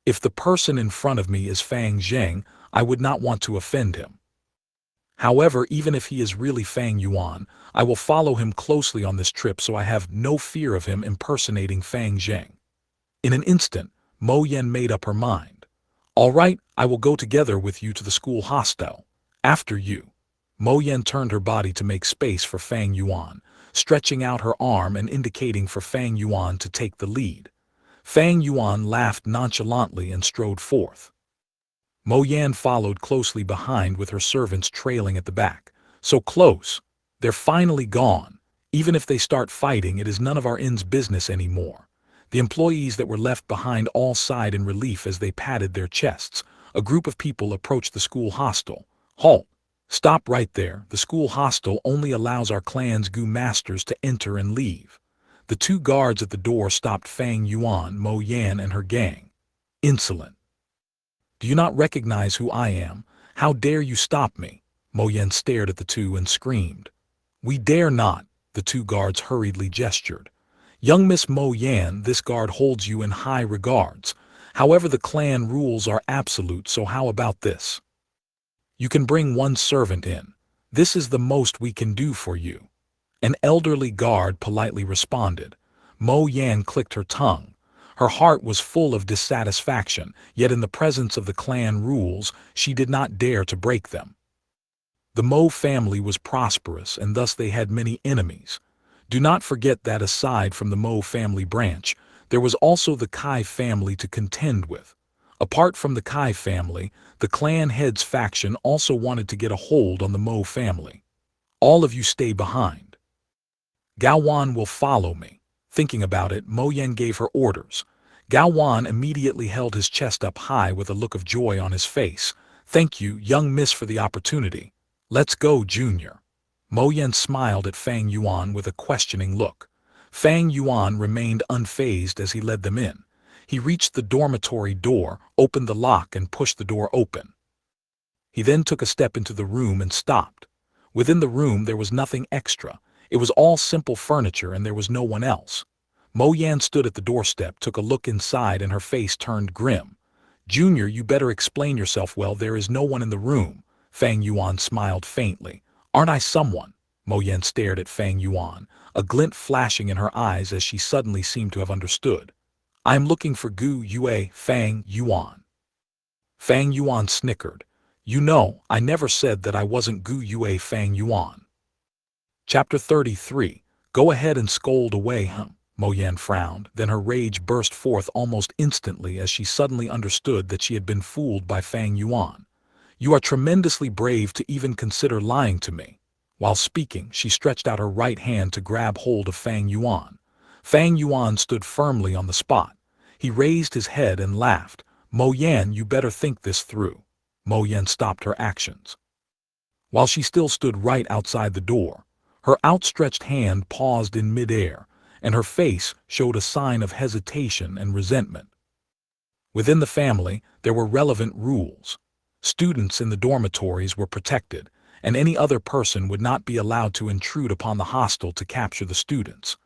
If the person in front of me is Fang Zheng, I would not want to offend him. However, even if he is really Fang Yuan, I will follow him closely on this trip, so I have no fear of him impersonating Fang Zheng." In an instant, Mo Yan made up her mind. "All right, I will go together with you to the school hostel. After you." Mo Yan turned her body to make space for Fang Yuan, stretching out her arm and indicating for Fang Yuan to take the lead. Fang Yuan laughed nonchalantly and strode forth. Mo Yan followed closely behind with her servants trailing at the back. So close. They're finally gone. Even if they start fighting, it is none of our inn's business anymore. The employees that were left behind all sighed in relief as they patted their chests. A group of people approached the school hostel. Halt! Stop right there. The school hostel only allows our clan's Gu masters to enter and leave. The two guards at the door stopped Fang Yuan, Mo Yan, and her gang. Insolent. Do you not recognize who I am? How dare you stop me? Mo Yan stared at the two and screamed. We dare not, the two guards hurriedly gestured. Young Miss Mo Yan, this guard holds you in high regards. However, the clan rules are absolute, so how about this? You can bring one servant in. This is the most we can do for you. An elderly guard politely responded. Mo Yan clicked her tongue. Her heart was full of dissatisfaction, yet in the presence of the clan rules, she did not dare to break them. The Mo family was prosperous, and thus they had many enemies. Do not forget that aside from the Mo family branch, there was also the Kai family to contend with. Apart from the Kai family, the clan head's faction also wanted to get a hold on the Mo family. All of you stay behind. Gao Wan will follow me. Thinking about it, Mo Yan gave her orders. Gao Wan immediately held his chest up high with a look of joy on his face. Thank you, young miss, for the opportunity. Let's go, Junior. Mo Yan smiled at Fang Yuan with a questioning look. Fang Yuan remained unfazed as he led them in. He reached the dormitory door, opened the lock, and pushed the door open. He then took a step into the room and stopped. Within the room there was nothing extra. It was all simple furniture and there was no one else. Mo Yan stood at the doorstep, took a look inside, and her face turned grim. Junior, you better explain yourself. Well, there is no one in the room. Fang Yuan smiled faintly. Aren't I someone? Mo Yan stared at Fang Yuan, a glint flashing in her eyes as she suddenly seemed to have understood. I am looking for Gu Yue, Fang Yuan. Fang Yuan snickered. You know, I never said that I wasn't Gu Yue Fang Yuan. Chapter 33. Go ahead and scold away, Mo Yan frowned, then her rage burst forth almost instantly as she suddenly understood that she had been fooled by Fang Yuan. You are tremendously brave to even consider lying to me. While speaking, she stretched out her right hand to grab hold of Fang Yuan. Fang Yuan stood firmly on the spot. He raised his head and laughed. Mo Yan, you better think this through. Mo Yan stopped her actions. While she still stood right outside the door, her outstretched hand paused in midair, and her face showed a sign of hesitation and resentment. Within the family, there were relevant rules. Students in the dormitories were protected, and any other person would not be allowed to intrude upon the hostel to capture the students.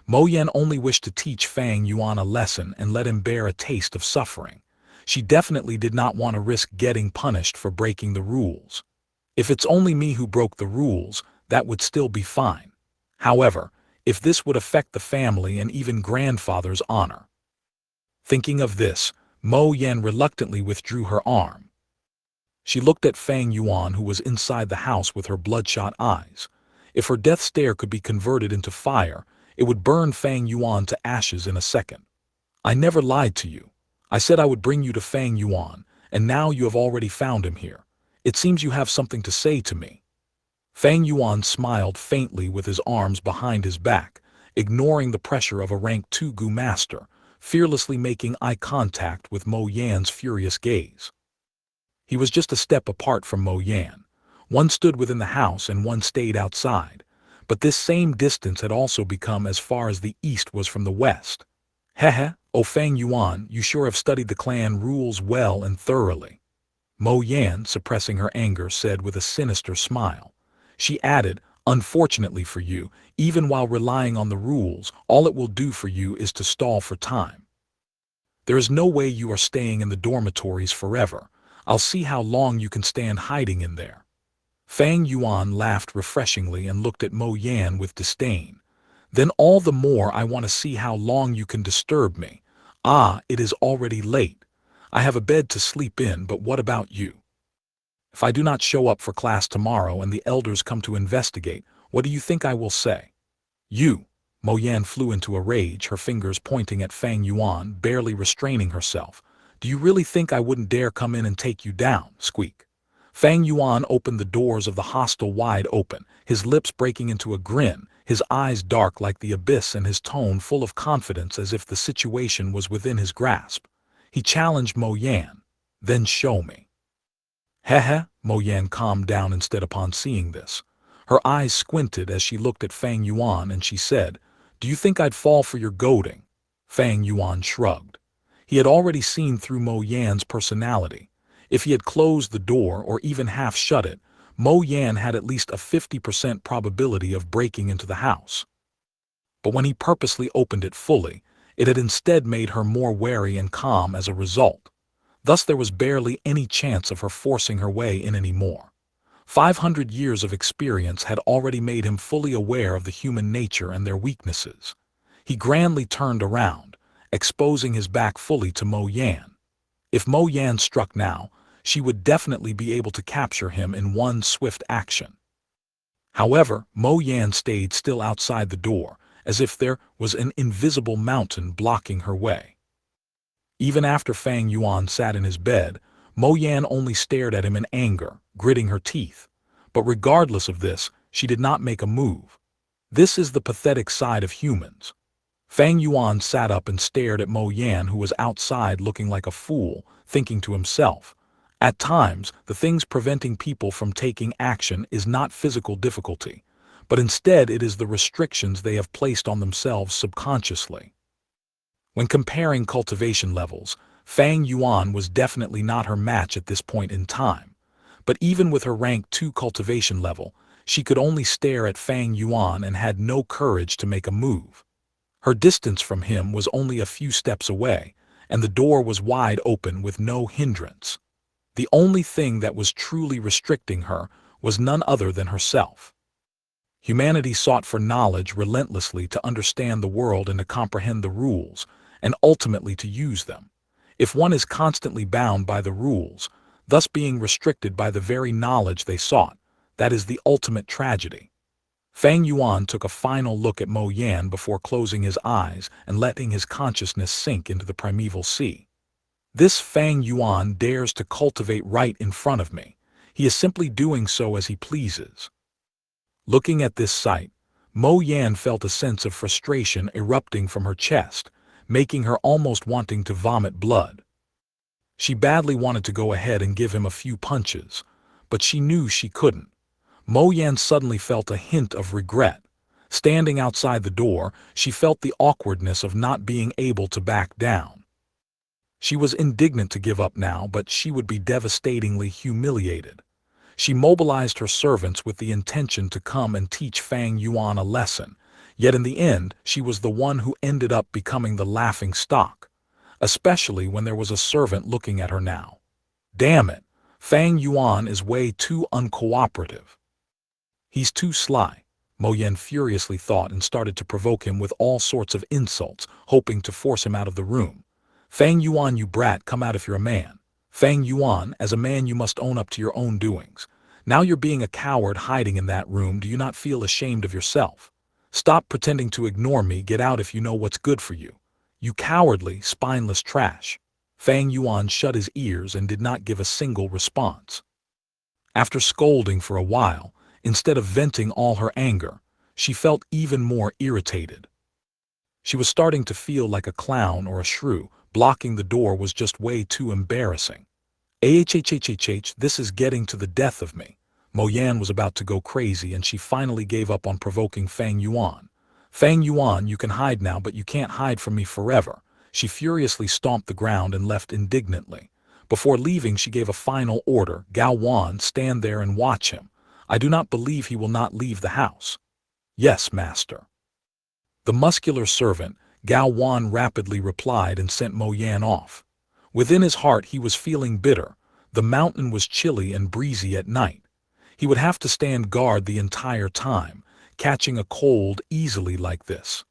Mo Yan only wished to teach Fang Yuan a lesson and let him bear a taste of suffering. She definitely did not want to risk getting punished for breaking the rules. If it's only me who broke the rules, that would still be fine. However, if this would affect the family and even grandfather's honor. Thinking of this, Mo Yan reluctantly withdrew her arm. She looked at Fang Yuan, who was inside the house, with her bloodshot eyes. If her death stare could be converted into fire, it would burn Fang Yuan to ashes in a second. I never lied to you. I said I would bring you to Fang Yuan, and now you have already found him here. It seems you have something to say to me. Fang Yuan smiled faintly with his arms behind his back, ignoring the pressure of a rank 2 Gu master, fearlessly making eye contact with Mo Yan's furious gaze. He was just a step apart from Mo Yan. One stood within the house and one stayed outside, but this same distance had also become as far as the east was from the west. Heh, oh Fang Yuan, you sure have studied the clan rules well and thoroughly. Mo Yan, suppressing her anger, said with a sinister smile. She added, unfortunately for you, even while relying on the rules, all it will do for you is to stall for time. There is no way you are staying in the dormitories forever. I'll see how long you can stand hiding in there. Fang Yuan laughed refreshingly and looked at Mo Yan with disdain. Then all the more I want to see how long you can disturb me. Ah, it is already late. I have a bed to sleep in, but what about you? If I do not show up for class tomorrow and the elders come to investigate, what do you think I will say? You! Mo Yan flew into a rage, her fingers pointing at Fang Yuan, barely restraining herself. Do you really think I wouldn't dare come in and take you down? Squeak. Fang Yuan opened the doors of the hostel wide open, his lips breaking into a grin, his eyes dark like the abyss and his tone full of confidence as if the situation was within his grasp. He challenged Mo Yan. Then show me. Heh. Mo Yan calmed down instead upon seeing this. Her eyes squinted as she looked at Fang Yuan and she said, Do you think I'd fall for your goading? Fang Yuan shrugged. He had already seen through Mo Yan's personality. If he had closed the door or even half shut it, Mo Yan had at least a 50% probability of breaking into the house. But when he purposely opened it fully, it had instead made her more wary and calm as a result. Thus there was barely any chance of her forcing her way in anymore. 500 years of experience had already made him fully aware of the human nature and their weaknesses. He grandly turned around, exposing his back fully to Mo Yan. If Mo Yan struck now, she would definitely be able to capture him in one swift action. However, Mo Yan stayed still outside the door, as if there was an invisible mountain blocking her way. Even after Fang Yuan sat in his bed, Mo Yan only stared at him in anger, gritting her teeth. But regardless of this, she did not make a move. This is the pathetic side of humans. Fang Yuan sat up and stared at Mo Yan, who was outside looking like a fool, thinking to himself, at times, the things preventing people from taking action is not physical difficulty, but instead it is the restrictions they have placed on themselves subconsciously. When comparing cultivation levels, Fang Yuan was definitely not her match at this point in time. But even with her rank 2 cultivation level, she could only stare at Fang Yuan and had no courage to make a move. Her distance from him was only a few steps away, and the door was wide open with no hindrance. The only thing that was truly restricting her was none other than herself. Humanity sought for knowledge relentlessly to understand the world and to comprehend the rules, and ultimately to use them. If one is constantly bound by the rules, thus being restricted by the very knowledge they sought, that is the ultimate tragedy. Fang Yuan took a final look at Mo Yan before closing his eyes and letting his consciousness sink into the primeval sea. This Fang Yuan dares to cultivate right in front of me. He is simply doing so as he pleases. Looking at this sight, Mo Yan felt a sense of frustration erupting from her chest, making her almost wanting to vomit blood. She badly wanted to go ahead and give him a few punches, but she knew she couldn't. Mo Yan suddenly felt a hint of regret. Standing outside the door, she felt the awkwardness of not being able to back down. She was indignant to give up now, but she would be devastatingly humiliated. She mobilized her servants with the intention to come and teach Fang Yuan a lesson, yet in the end she was the one who ended up becoming the laughing stock, especially when there was a servant looking at her now. Damn it, Fang Yuan is way too uncooperative. He's too sly, Mo Yan furiously thought and started to provoke him with all sorts of insults, hoping to force him out of the room. Fang Yuan, you brat, come out if you're a man. Fang Yuan, as a man you must own up to your own doings. Now you're being a coward hiding in that room. Do you not feel ashamed of yourself? Stop pretending to ignore me. Get out if you know what's good for you. You cowardly, spineless trash. Fang Yuan shut his ears and did not give a single response. After scolding for a while, instead of venting all her anger, she felt even more irritated. She was starting to feel like a clown or a shrew. Blocking the door was just way too embarrassing. This is getting to the death of me. Mo Yan was about to go crazy and she finally gave up on provoking Fang Yuan. Fang Yuan, you can hide now, but you can't hide from me forever. She furiously stomped the ground and left indignantly. Before leaving, she gave a final order. Gao Wan, stand there and watch him. I do not believe he will not leave the house. Yes, master. The muscular servant, Gao Wan, rapidly replied and sent Mo Yan off. Within his heart he was feeling bitter. The mountain was chilly and breezy at night. He would have to stand guard the entire time, catching a cold easily like this.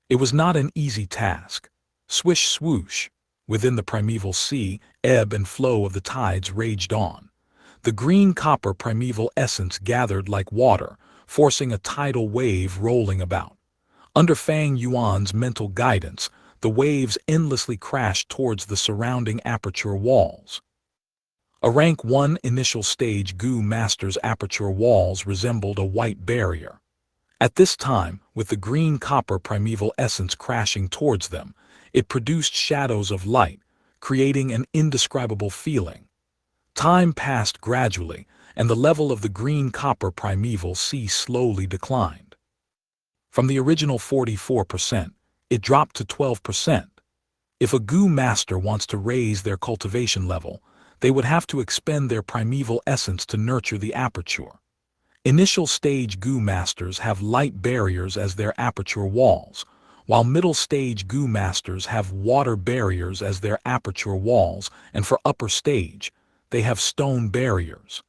It was not an easy task. Swish swoosh. Within the primeval sea, ebb and flow of the tides raged on. The green copper primeval essence gathered like water, forcing a tidal wave rolling about. Under Fang Yuan's mental guidance, the waves endlessly crashed towards the surrounding aperture walls. A Rank 1 initial stage Gu Master's aperture walls resembled a white barrier. At this time, with the green copper primeval essence crashing towards them, it produced shadows of light, creating an indescribable feeling. Time passed gradually, and the level of the green copper primeval sea slowly declined. From the original 44%, it dropped to 12%. If a Gu Master wants to raise their cultivation level, they would have to expend their primeval essence to nurture the aperture. Initial stage Gu Masters have light barriers as their aperture walls, while middle stage Gu Masters have water barriers as their aperture walls, and for upper stage, they have stone barriers.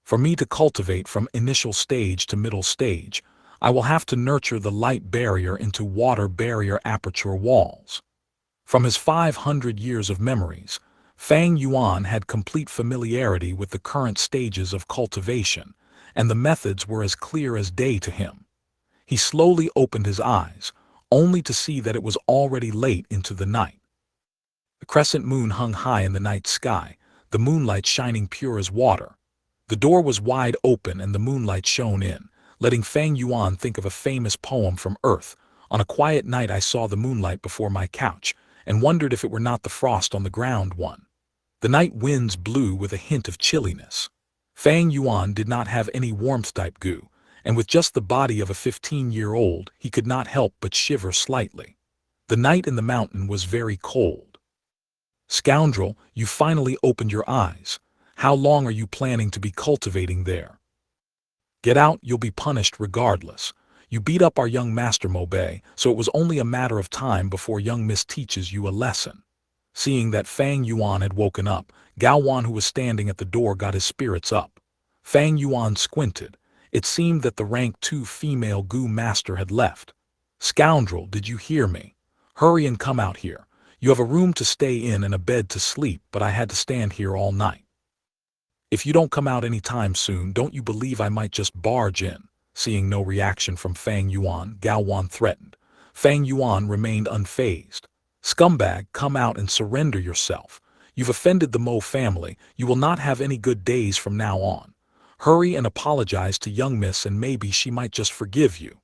For me to cultivate from initial stage to middle stage, I will have to nurture the light barrier into water barrier aperture walls. From his 500 years of memories, Fang Yuan had complete familiarity with the current stages of cultivation, and the methods were as clear as day to him. He slowly opened his eyes, only to see that it was already late into the night. The crescent moon hung high in the night sky, the moonlight shining pure as water. The door was wide open and the moonlight shone in, letting Fang Yuan think of a famous poem from Earth. On a quiet night I saw the moonlight before my couch, and wondered if it were not the frost on the ground one. The night winds blew with a hint of chilliness. Fang Yuan did not have any warmth-type Gu, and with just the body of a 15-year-old, he could not help but shiver slightly. The night in the mountain was very cold. Scoundrel, you finally opened your eyes. How long are you planning to be cultivating there? Get out, you'll be punished regardless. You beat up our young master Mobe, so it was only a matter of time before young miss teaches you a lesson. Seeing that Fang Yuan had woken up, Gao Wan, who was standing at the door, got his spirits up. Fang Yuan squinted. It seemed that the rank 2 female Gu Master had left. Scoundrel, did you hear me? Hurry and come out here. You have a room to stay in and a bed to sleep, but I had to stand here all night. If you don't come out any time soon, don't you believe I might just barge in? Seeing no reaction from Fang Yuan, Gao Wan threatened. Fang Yuan remained unfazed. Scumbag, come out and surrender yourself. You've offended the Mo family. You will not have any good days from now on. Hurry and apologize to young miss and maybe she might just forgive you.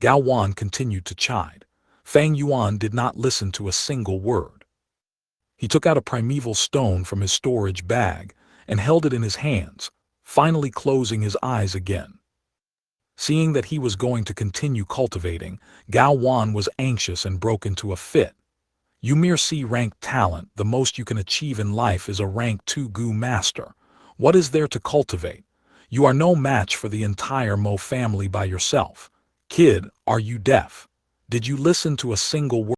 Gao Wan continued to chide. Fang Yuan did not listen to a single word. He took out a primeval stone from his storage bag and held it in his hands, finally closing his eyes again. Seeing that he was going to continue cultivating, Gao Wan was anxious and broke into a fit. You mere C-rank talent, the most you can achieve in life is a rank 2 Gu Master. What is there to cultivate? You are no match for the entire Mo family by yourself. Kid, are you deaf? Did you listen to a single word